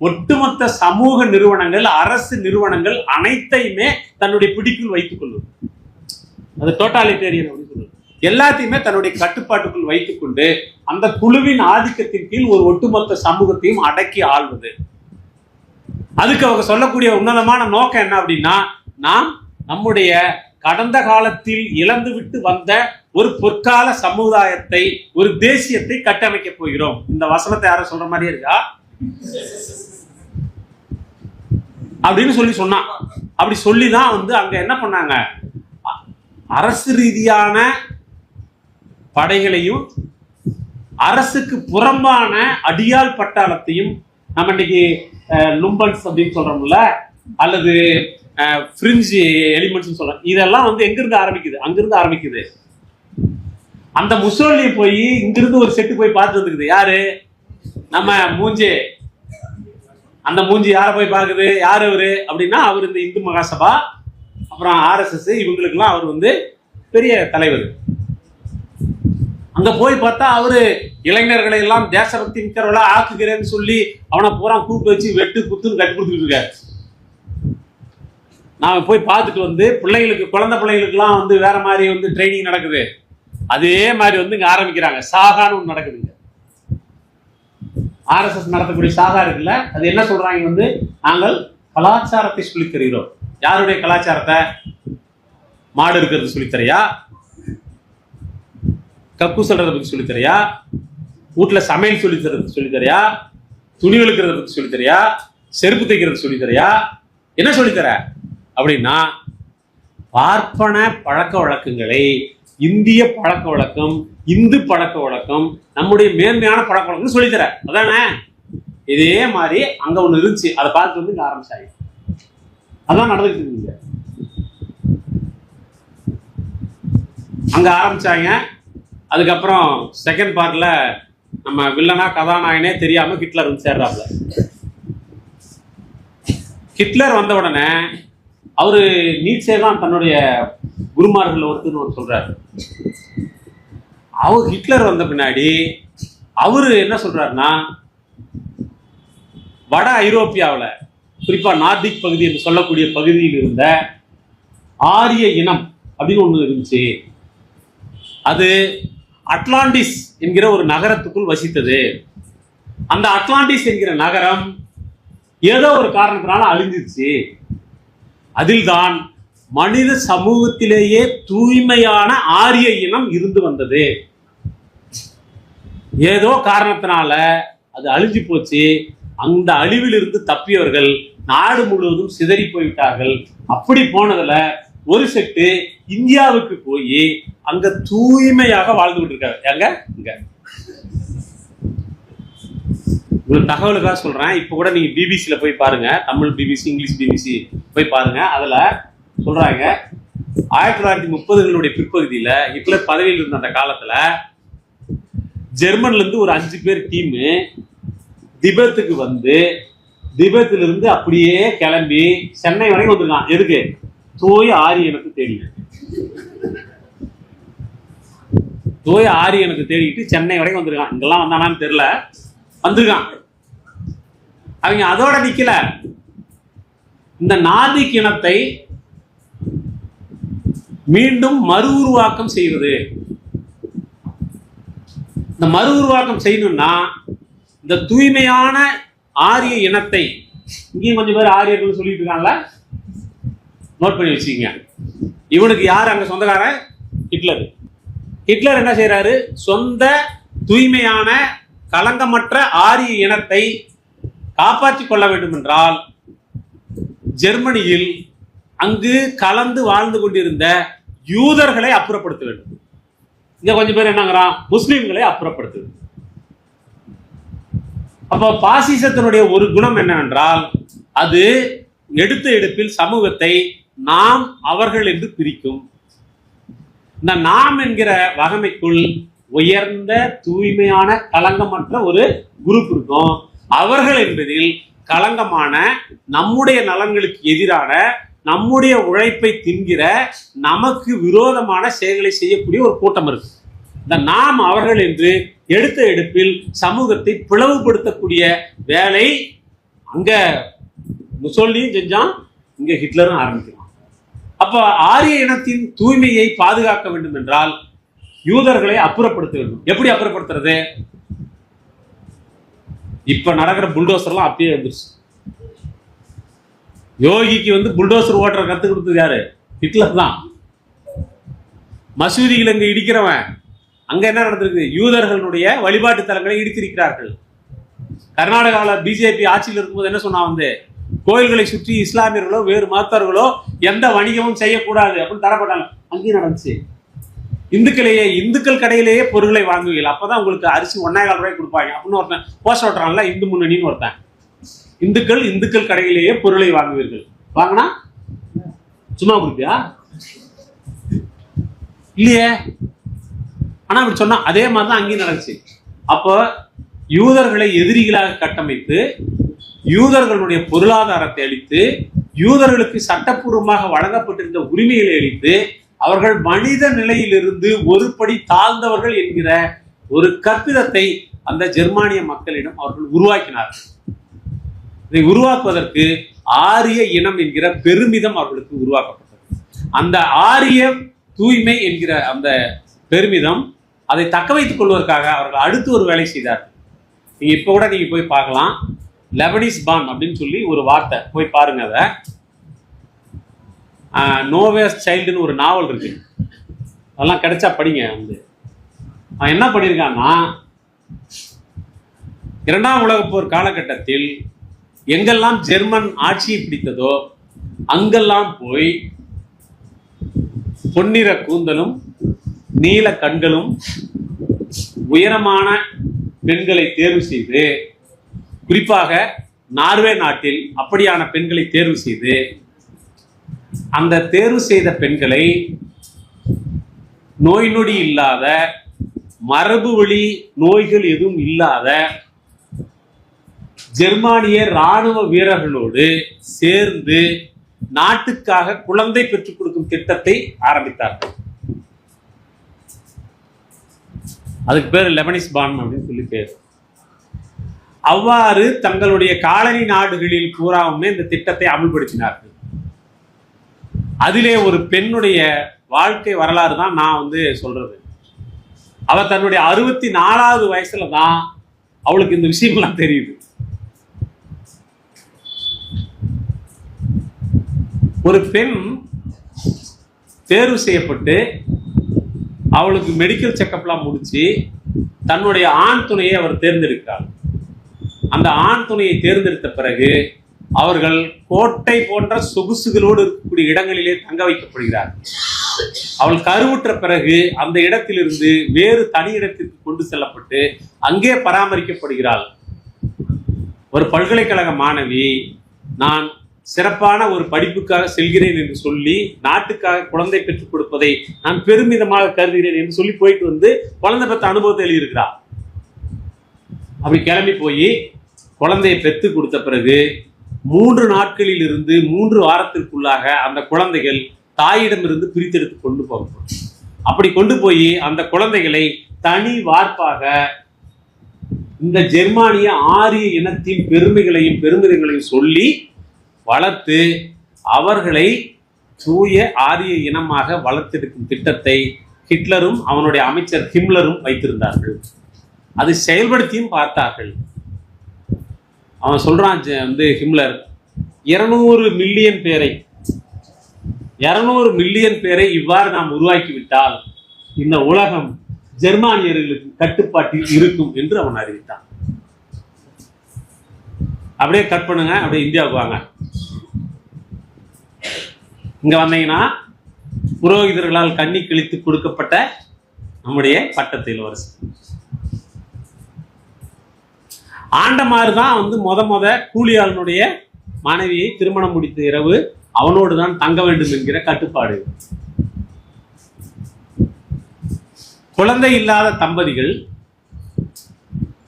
ஒட்டுமொத்த சமூக நிறுவனங்கள், அரசு நிறுவனங்கள் அனைத்தையுமே தன்னுடைய பிடிக்குள் வைத்துக் கொள்வது. அது டோட்டாலிட்டேரியன் அப்படின்னு சொல்லுவது. எல்லாத்தையுமே தன்னுடைய கட்டுப்பாட்டுக்குள் வைத்துக் கொண்டு அந்த குழுவின் ஆதிக்கத்தின் கீழ் ஒரு ஒட்டுமொத்த சமூகத்தையும் அடக்கி ஆள்வது. அதுக்கு அவங்க சொல்லக்கூடிய உன்னதமான நோக்கம் என்ன அப்படின்னா, நாம் நம்முடைய கடந்த காலத்தில் இழந்துவிட்டு வந்த ஒரு பொற்கால சமுதாயத்தை, ஒரு தேசியத்தை கட்டமைக்க போகிறோம். இந்த வசனத்தை யாரும் சொல்ற மாதிரியே இருக்கா அப்படின்னு சொன்னான். அப்படி சொல்லிதான் வந்து அங்க என்ன பண்ணாங்க, அரசு ரீதியான படைகளையும் அரசுக்கு புறம்பான அடியால் பட்டாளத்தையும், நம்ம இன்னைக்கு லும்பன்ஸ் அப்படின்னு சொல்றோம்ல, அல்லது ஃப்ரிஞ்ச் எலிமெண்ட்ஸ் சொல்றோம், இதெல்லாம் வந்து எங்கிருந்து ஆரம்பிக்குது? அங்கிருந்து ஆரம்பிக்குது. அந்த முசோலினி போய் இங்கிருந்து ஒரு செட்டு போய் பார்த்து வந்துக்குது. யாரு? நம்ம மூஞ்சி. அந்த மூஞ்சி யாரை போய் பார்க்குது? யாரு அவரு அப்படின்னா, அவர் இந்த இந்து மகாசபா, அப்புறம் RSS, இவங்களுக்கெல்லாம் அவர் வந்து பெரிய தலைவர். அங்க போய் பார்த்தா அவரு இளைஞர்களை எல்லாம் தேசபக்தி மிக்கவர்களா ஆக்குகிறேன்னு சொல்லி அவனை பூரா கூப்பிட்டு வச்சு வெட்டு குத்துன்னு கட்டி கொடுத்துட்டு இருக்காரு. நான் போய் பார்த்துட்டு வந்து பிள்ளைங்களுக்கு, குழந்தை பிள்ளைங்களுக்குலாம் வந்து வேற மாதிரி வந்து ட்ரைனிங் நடக்குது. அதே மாதிரி வந்து இங்க ஆரம்பிக்கிறாங்க. சாகான்னு ஒன்று நடக்குதுங்க. RSS நடத்தக்கூடிய சாகா இருக்குல்ல, அது என்ன சொல்றாங்க வந்து, நாங்கள் கலாச்சாரத்தை சொல்லித் தருகிறோம். யாருடைய கலாச்சாரத்தை? மாடு இருக்கிறது சொல்லித்தரையா? கக்கு சொல்றதை பத்தி சொல்லித்தரியா, வீட்டுல சமையல் சொல்லித்தரியா, துணி வெளுக்கிறத பத்தி சொல்லித்தரியா, செருப்பு தைக்கிறது சொல்லித்தரியா, என்ன சொல்லித்தர அப்படின்னா பார்ப்பன பழக்க வழக்கங்களை இந்திய பழக்க வழக்கம், இந்து பழக்க வழக்கம், நம்முடைய மேன்மையான பழக்க வழக்கம் சொல்லித்தர. அதானே? இதே மாதிரி அங்க ஒண்ணு இருந்துச்சு, அதை பார்த்து வந்து இங்க ஆரம்பிச்சாங்க. அதான் நடந்துட்டு இருந்துச்சு. அங்க ஆரம்பிச்சாங்க. அதுக்கப்புறம் செகண்ட் பார்ட்ல நம்ம வில்லனா கதாநாயகனே தெரியாம ஹிட்லர் வந்து சேர்றாப்ல. ஹிட்லர் வந்த உடனே அவரு நீட்சே தான் தன்னுடைய குருமார்கள் ஒருத்தர் சொல்றாரு. அவர் ஹிட்லர் வந்த பின்னாடி அவரு என்ன சொல்றாருன்னா, வட ஐரோப்பியாவில் குறிப்பா நார்டிக் பகுதி என்று சொல்லக்கூடிய பகுதியில் இருந்த ஆரிய இனம் அப்படின்னு ஒண்ணு இருந்துச்சு. அது அட்லாண்டிஸ் என்கிற ஒரு நகரத்துக்குள் வசித்தது. அந்த அட்லாண்டிஸ் என்கிற நகரம் ஏதோ ஒரு காரணத்தினால அழிஞ்சிருச்சு. அதில்தான் மனித சமூகத்திலேயே தூய்மையான ஆரிய இனம் இருந்து வந்தது. ஏதோ காரணத்தினால அது அழிஞ்சு போச்சு. அந்த அழிவில் இருந்து தப்பியவர்கள் நாடு முழுவதும் சிதறி போய்விட்டார்கள். அப்படி போனதுல ஒரு செட்டு இந்தியாவுக்கு போய் அங்க தூய்மையாக வாழ்ந்து கொண்டு இருக்காரு. எங்க இங்க உங்களுக்கு தகவலுக்காக சொல்றேன். இப்ப கூட நீங்க பிபிசியில போய் பாருங்க, தமிழ் பிபிசி, இங்கிலீஷ் பிபிசி போய் பாருங்க. அதுல சொல்றாங்க 1930களுடைய பிற்பகுதியில ஹிட்லர் பதவியில் இருந்த அந்த காலத்துல ஜெர்மன்ல இருந்து ஒரு 5 பேர் டீம் திபெத்துக்கு வந்து திபெத்திலிருந்து அப்படியே கிளம்பி சென்னை வரைக்கும் வந்திருக்கான். எதுக்கு? தூய ஆரியனுக்கு தேடி, தூய ஆரியனுக்கு தேடிட்டு சென்னை வரைக்கும் வந்திருக்கான். இங்கெல்லாம் வந்தானான்னு தெரியல, வந்திருக்கான். அவங்க அதோட நிக்கல, இந்த நார்டிக் இனத்தை மீண்டும் மறு உருவாக்கம் செய்வது. இந்த மறு உருவாக்கம் செய்யணும்னா இந்த தூய்மையான ஆரிய இனத்தை, இங்கேயும் கொஞ்சம் பேர் ஆரியர்கள் சொல்லிட்டு இருக்காங்கல்ல, நோட் பண்ணி வச்சுக்கங்க. இவனுக்கு யார் அங்க சொந்தக்காரன்? ஹிட்லர். ஹிட்லர் என்ன செய்யறாரு? சொந்த தூய்மையான களங்கமற்ற ஆரிய இனத்தை காப்பாற்றிக் கொள்ள வேண்டும் என்றால் ஜெர்மனியில் அங்கு கலந்து வாழ்ந்து கொண்டிருந்த யூதர்களை அப்புறப்படுத்த வேண்டும். இங்க கொஞ்சம் பேர் என்னங்கிறான்? முஸ்லிம்களை அப்புறப்படுத்த வேண்டும். அப்போ பாசிசத்தினுடைய ஒரு குணம் என்னவென்றால் அது எடுத்த எடுப்பில் சமூகத்தை நாம் அவர்கள் என்று பிரிக்கும். இந்த நாம் என்கிற வகமைக்குள் உயர்ந்த தூய்மையான களங்கமற்ற ஒரு குரூப் இருக்கும். அவர்கள் என்பதில் களங்கமான, நம்முடைய நலன்களுக்கு எதிரான, நம்முடைய உழைப்பை தின்கிற, நமக்கு விரோதமான செயல்களை செய்யக்கூடிய ஒரு கூட்டம் இருக்கு. இந்த நாம் அவர்கள் என்று எடுத்த எடுப்பில் சமூகத்தை பிளவுபடுத்தக்கூடிய வேலை அங்க முசோலினியும் செஞ்சான், இங்க ஹிட்லரும் ஆரம்பிக்கிறான். அப்ப ஆரிய இனத்தின் தூய்மையை பாதுகாக்க வேண்டும் என்றால் யூதர்களை அப்புறப்படுத்த வேண்டும். எப்படி அப்புறப்படுத்துறது? இப்ப நடக்கிற புல்டோசர்லாம் அப்பயே வந்துருச்சு. யோகிக்கு வந்து புல்டோசர் ஓட்டுற கத்து கொடுத்தது யாரு? ஹிட்லர் தான். மசூதிகள் அங்க இடிக்கிறவன். அங்க என்ன நடந்திருக்கு? யூதர்களுடைய வழிபாட்டு தலங்களை இடித்திருக்கிறார்கள். கர்நாடகாவில் பிஜேபி ஆட்சியில் இருக்கும்போது என்ன சொன்னா, வந்து கோயில்களை சுற்றி இஸ்லாமியர்களோ வேறு மதத்தவர்களோ எந்த வணிகமும் செய்யக்கூடாது அப்படின்னு தரப்பட்டாங்க. அங்கேயும் நடந்துச்சு. இந்துக்கள் கடையிலேயே பொருட்களை வாங்குவீங்க, அப்பதான் உங்களுக்கு அரிசி 1.25 ரூபாய்க்கு கொடுப்பாங்க அப்படின்னு ஒருத்தன் போஸ்ட் ஓட்டுறான்ல, இந்து முன்னணின்னு ஒருத்தன். இந்துக்கள் கடையிலேயே பொருளை வாங்குவீர்கள். வாங்கினா சும்மா கொடுப்பியா? இல்லையே. ஆனா அப்படி சொன்னா அதே மாதிரிதான் அங்கேயும் நடந்துச்சு. அப்போ யூதர்களை எதிரிகளாக கட்டமைத்து, யூதர்களுடைய பொருளாதாரத்தை அளித்து, யூதர்களுக்கு சட்டப்பூர்வமாக வழங்கப்பட்டிருந்த உரிமைகளை அளித்து, அவர்கள் மனித நிலையிலிருந்து ஒரு படி தாழ்ந்தவர்கள் என்கிற ஒரு கற்பிதத்தை அந்த ஜெர்மானிய மக்களிடம் அவர்கள் உருவாக்கினார்கள். இதை உருவாக்குவதற்கு ஆரிய இனம் என்கிற பெருமிதம் அவர்களுக்கு உருவாக்கப்பட்டது. அந்த ஆரிய தூய்மை என்கிற அந்த பெருமிதம், அதை தக்க வைத்துக் கொள்வதற்காக அவர்கள் அடுத்து ஒரு வேலை செய்தார்கள். நீங்க இப்ப கூட நீங்க போய் பார்க்கலாம், லெபனிஸ் பான் அப்படின்னு சொல்லி ஒரு வார்த்தை, போய் பாருங்க. அதை நோவேஸ் சைல்டுன்னு ஒரு நாவல் இருக்கு, அதெல்லாம் கிடைச்சா படிங்க. வந்து அவன் என்ன பண்ணியிருக்கான்னா, இரண்டாம் உலகப் போர் காலகட்டத்தில் எங்கெல்லாம் ஜெர்மன் ஆட்சியை பிடித்ததோ அங்கெல்லாம் போய் பொன்னிற கூந்தலும் நீல கண்களும் உயரமான பெண்களை தேர்வு செய்து, குறிப்பாக நார்வே நாட்டில் அப்படியான பெண்களை தேர்வு செய்து, அந்த தேர்வு செய்த பெண்களை நோய் நொடி இல்லாத, மரபு வழி நோய்கள் எதுவும் இல்லாத ஜெர்மானிய இராணுவ வீரர்களோடு சேர்ந்து நாட்டுக்காக குழந்தை பெற்றுக் கொடுக்கும் திட்டத்தை ஆரம்பித்தார்கள். அதுக்கு பேர் லெபனிஸ் பான் அப்படின்னு சொல்லி பேர். அவ்வாறு தங்களுடைய காலனி நாடுகளில் பூராவுமே இந்த திட்டத்தை அமல்படுத்தினார்கள். அதிலே ஒரு பெண்ணுடைய வாழ்க்கை வரலாறு தான் நான் சொல்றது. அவ தன்னுடைய 64வது வயசுல தான் அவளுக்கு இந்த விஷயம்லாம் தெரியுது. ஒரு பெண் தேர்வு செய்யப்பட்டு அவளுக்கு மெடிக்கல் செக்கப்லாம் முடிச்சு தன்னுடைய ஆண் துணையை அவர் தேர்ந்தெடுக்கிறார். அந்த ஆண் துணையை தேர்ந்தெடுத்த பிறகு அவர்கள் கோட்டை போன்ற சொகுசுகளோடு இருக்கக்கூடிய இடங்களிலே தங்க வைக்கப்படுகிறார். அவள் கருவுற்ற பிறகு அந்த இடத்திலிருந்து வேறு தனி இடத்திற்கு கொண்டு செல்லப்பட்டு அங்கே பராமரிக்கப்படுகிறாள். ஒரு பல்கலைக்கழக மாணவி நான் சிறப்பான ஒரு படிப்புக்காக செல்கிறேன் என்று சொல்லி நாட்டுக்காக குழந்தை பெற்றுக் கொடுப்பதை நான் பெருமிதமாக கருதுகிறேன் என்று சொல்லி போயிட்டு குழந்தை பெற்ற அனுபவத்தை எழுதியிருக்கிறார். அப்படி கிளம்பி போய் குழந்தையை பெற்று கொடுத்த பிறகு 3 நாட்களில் இருந்து 3 வாரத்திற்குள்ளாக அந்த குழந்தைகள் தாயிடமிருந்து பிரித்தெடுத்து கொண்டு போகப்படும். அப்படி கொண்டு போய் அந்த குழந்தைகளை தனி வார்ப்பாக இந்த ஜெர்மானிய ஆரிய இனத்தின் பெருமைகளையும் பெருமிதங்களையும் சொல்லி வளர்த்து அவர்களை தூய ஆரிய இனமாக வளர்த்தெடுக்கும் திட்டத்தை ஹிட்லரும் அவனுடைய அமைச்சர் ஹிம்லரும் வைத்திருந்தார்கள். அதை செயல்படுத்தியும் பார்த்தார்கள். அவன் சொல்றான் ஹிம்லர் 200 மில்லியன் பேரை இவ்வாறு நாம் உருவாக்கிவிட்டால் இந்த உலகம் ஜெர்மானியர்களுக்கு கட்டுப்பாட்டில் இருக்கும் என்று அவன் அறிவித்தான். அப்படியே கட் பண்ணுங்க, அப்படியே இந்தியாவுக்கு வாங்க. இங்க வந்தீங்கன்னா புரோகிதர்களால் கண்ணி கிழித்து கொடுக்கப்பட்ட நம்முடைய பட்டத்து இளவரசி ஆண்டமாறு தான் முத கூலியாளனுடைய மனைவியை திருமணம் முடித்த இரவு அவனோடு தான் தங்க வேண்டும் என்கிற கட்டுப்பாடு. குழந்தை இல்லாத தம்பதிகள்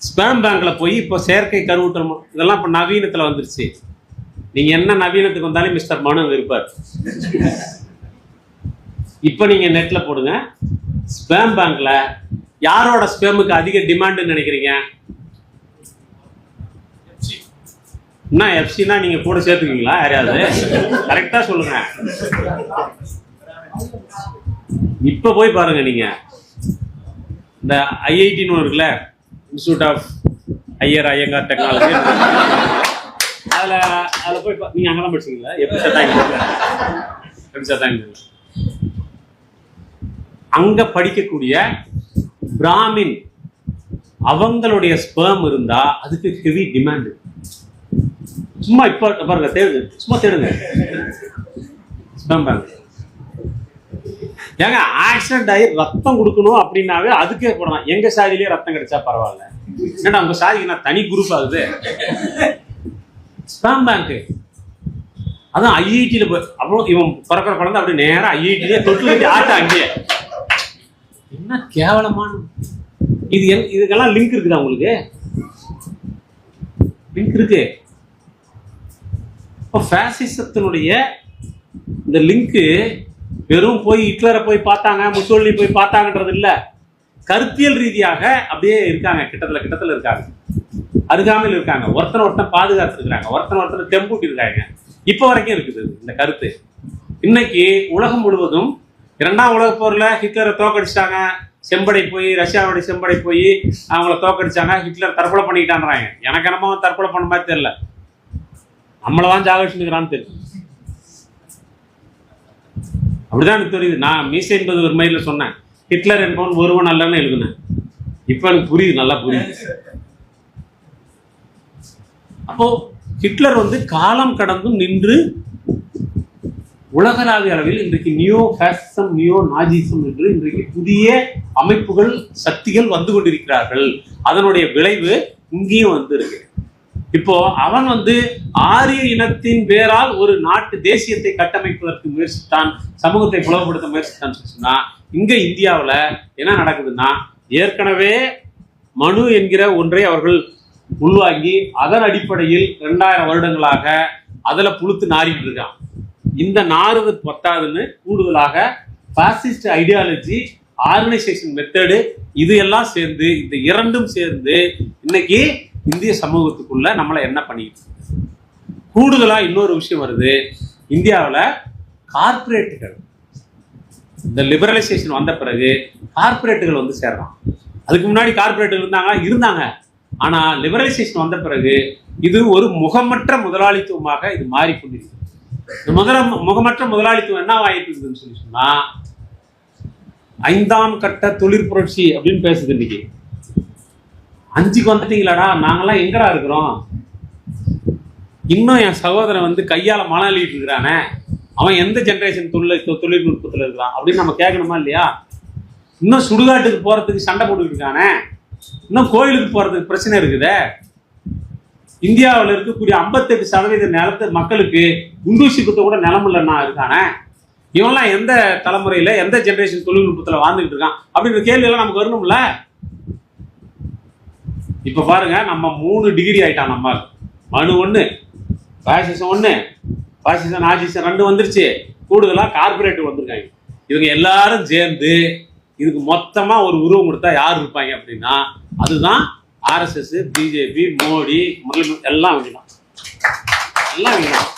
ஸ்பெர்ம் பேங்க்ல போய் இப்போ செயற்கை கருவூட்டம் இதெல்லாம் இப்போ நவீனத்தில் வந்துருச்சு. நீங்க என்ன நவீனத்துக்கு வந்தாலும் மிஸ்டர் மனு இருப்பார். இப்போ நீங்க நெட்ல போடுங்க, ஸ்பெர்ம் பேங்க்ல யாரோட ஸ்பெர்முக்கு அதிக டிமாண்ட் நினைக்கிறீங்க? என்ன எஃப்சினா நீங்க கூட சேர்த்துக்கீங்களா? யாரையாவது கரெக்டா சொல்லுங்க. இப்ப போய் பாருங்க, நீங்க இந்த ஐஐடின்னு இருக்குல்ல, இன்ஸ்டியூட் ஆஃப் ஐயங்கார் டெக்னாலஜி, அதுல போய் நீங்க அங்கெல்லாம் படிச்சீங்களா? எப்படி சத்தாங்க அங்க படிக்கக்கூடிய பிராமின் அவங்களுடைய ஸ்பெர்ம் இருந்தா அதுக்கு ஹெவி டிமாண்ட். சும்மா இப்ப பாருங்க, தேடுங்க, சும்மா தேடுங்க ஸ்பெர்ம் பேங்க். ஏங்க ஆக்சிடென்ட் ஆகி ரத்தம் கொடுக்கணும் அப்படின்னாவே அதுக்கே போடலாம். எங்க சாதியிலேயே ரத்தம் கிடைச்சா பரவாயில்ல, ஏன்னா உங்க சாதிக்கு நான் தனி குரூப் ஆகுது. ஸ்பெர்ம் பேங்க் அதான் ஐஐடியில போய் அப்புறம் இவன் பிறக்கிற குழந்தை அப்படி நேரம் ஐஐடியிலே தொட்டு வச்சு ஆட்ட அங்கேயே. என்ன கேவலமான இதுக்கெல்லாம் லிங்க் இருக்குதா உங்களுக்கு? லிங்க் இருக்கு. ஃபேசிசத்தினுடைய இந்த லிங்க் வெறும் போய் ஹிட்லரை போய் பார்த்தாங்க, முசோலினி போய் பார்த்தாங்கன்றது இல்ல, கருத்தியல் ரீதியாக அப்படியே இருக்காங்க, கிட்டத்துல இருக்காங்க, அருகாமையில் இருக்காங்க, ஒருத்தன் பாதுகாத்து இருக்காங்க, ஒருத்தன் டெம்பூட்டி இருக்காங்க. இப்ப வரைக்கும் இருக்குது இந்த கருத்து. இன்னைக்கு உலகம் முழுவதும் 2ஆம் உலகப் போர்ல ஹிட்லரை தோக்கடிச்சிட்டாங்க, செம்படை போய் ரஷ்யாவுடைய செம்படை போய் அவங்கள தோக்கடிச்சாங்க, ஹிட்லர் தற்கொலை பண்ணிக்கிட்டான்றாங்க. எனக்கு என்னமோ தற்கொலை பண்ண மாதிரி தெரியல, நம்மளதான் ஜாகரிச்சுக்கிறான்னு தெரியும். அப்படிதான் எனக்கு தெரியுது. நான் மீசை என்பது ஒரு மைல சொன்னேன், ஹிட்லர் என்பவன் ஒருவன் அல்லன்னு எழுதுனேன். இப்ப எனக்கு புரியுது, நல்லா புரியுது. அப்போ ஹிட்லர் வந்து காலம் கடந்தும் நின்று உலகளாவிய அளவில் இன்றைக்கு நியோ பாசிசம், நியோ நாஜிசம் என்று இன்றைக்கு புதிய அமைப்புகள், சக்திகள் வந்து கொண்டிருக்கிறார்கள். அதனுடைய விளைவு இங்கேயும் வந்து இருக்கு. இப்போ அவன் வந்து ஆரிய இனத்தின் பேரால் ஒரு நாட்டு தேசியத்தை கட்டமைப்பதற்கு முயற்சித்தான், சமூகத்தை புலப்படுத்த முயற்சித்தான் சொன்னா, இங்க இந்தியாவில் என்ன நடக்குதுன்னா, ஏற்கனவே மனு என்கிற ஒன்றை அவர்கள் உள்வாங்கி அதன் அடிப்படையில் 2000 வருடங்களாக அதுல புழுத்து நாறிட்டு இருக்கான். இந்த நாறுவது பத்தாதுன்னு கூடுதலாக பாசிஸ்ட் ஐடியாலஜி, ஆர்கனைசேஷன் மெத்தடு, இது எல்லாம் சேர்ந்து, இந்த இரண்டும் சேர்ந்து இன்னைக்கு இந்திய சமூகத்துக்குள்ள நம்மளை என்ன பண்ணிட்டு கூடுதலா இன்னொரு விஷயம் வருது. இந்தியாவில் கார்பரேட்டுகள், இந்த லிபரலைசேஷன் வந்த பிறகு கார்பரேட்டுகள் வந்து சேர்றான். அதுக்கு முன்னாடி கார்பரேட்டுகள் இருந்தாங்க. ஆனா லிபரலைசேஷன் வந்த பிறகு இது ஒரு முகமற்ற முதலாளித்துவமாக இது மாறிக்கொண்டிருக்கு. முகமற்ற முதலாளித்துவம் என்ன ஆயிட்டு இருக்குதுன்னு சொல்லி சொன்னா, 5ஆம் கட்ட தொழிற் புரட்சி அப்படின்னு பேசுது. இன்னைக்கு 5க்கு வந்துட்டீங்களாடா, நாங்கெல்லாம் எங்கடா இருக்கிறோம்? இன்னும் என் சகோதரன் வந்து கையால மழை அள்ளிட்டு இருக்கிறானே, அவன் எந்த ஜென்ரேஷன் தொழில்நுட்பத்தில் இருக்கிறான் அப்படின்னு நம்ம கேட்கணுமா இல்லையா? இன்னும் சுடுகாட்டுக்கு போறதுக்கு சண்டை போட்டுக்கிட்டு இருக்கானே, இன்னும் கோயிலுக்கு போறதுக்கு பிரச்சனை இருக்குதே. இந்தியாவில் இருக்கக்கூடிய 58% நிலத்து மக்களுக்கு குண்டூசி குத்த கூட நிலம் இல்லைன்னா இருக்கானே. இவன்லாம் எந்த தலைமுறையில, எந்த ஜென்ரேஷன் தொழில்நுட்பத்தில் வாழ்ந்துகிட்டு இருக்கான் அப்படின்ற கேள்வி எல்லாம் நமக்கு வரணும்ல. இப்ப பாருங்க, நம்ம 3 டிகிரி ஆயிட்டான். நம்ம மனு 1, பாசிசம் 1, பாசிசம் நாஜிசம் 2 வந்துருச்சு. கூடுதலா கார்பரேட் வந்திருக்காங்க. இவங்க எல்லாரும் சேர்ந்து இதுக்கு மொத்தமா ஒரு உருவம் கொடுத்தா யார் இருப்பாங்க அப்படின்னா, அதுதான் RSS, பிஜேபி, மோடி, எல்லாம் வேணும், எல்லாம் வேணும்.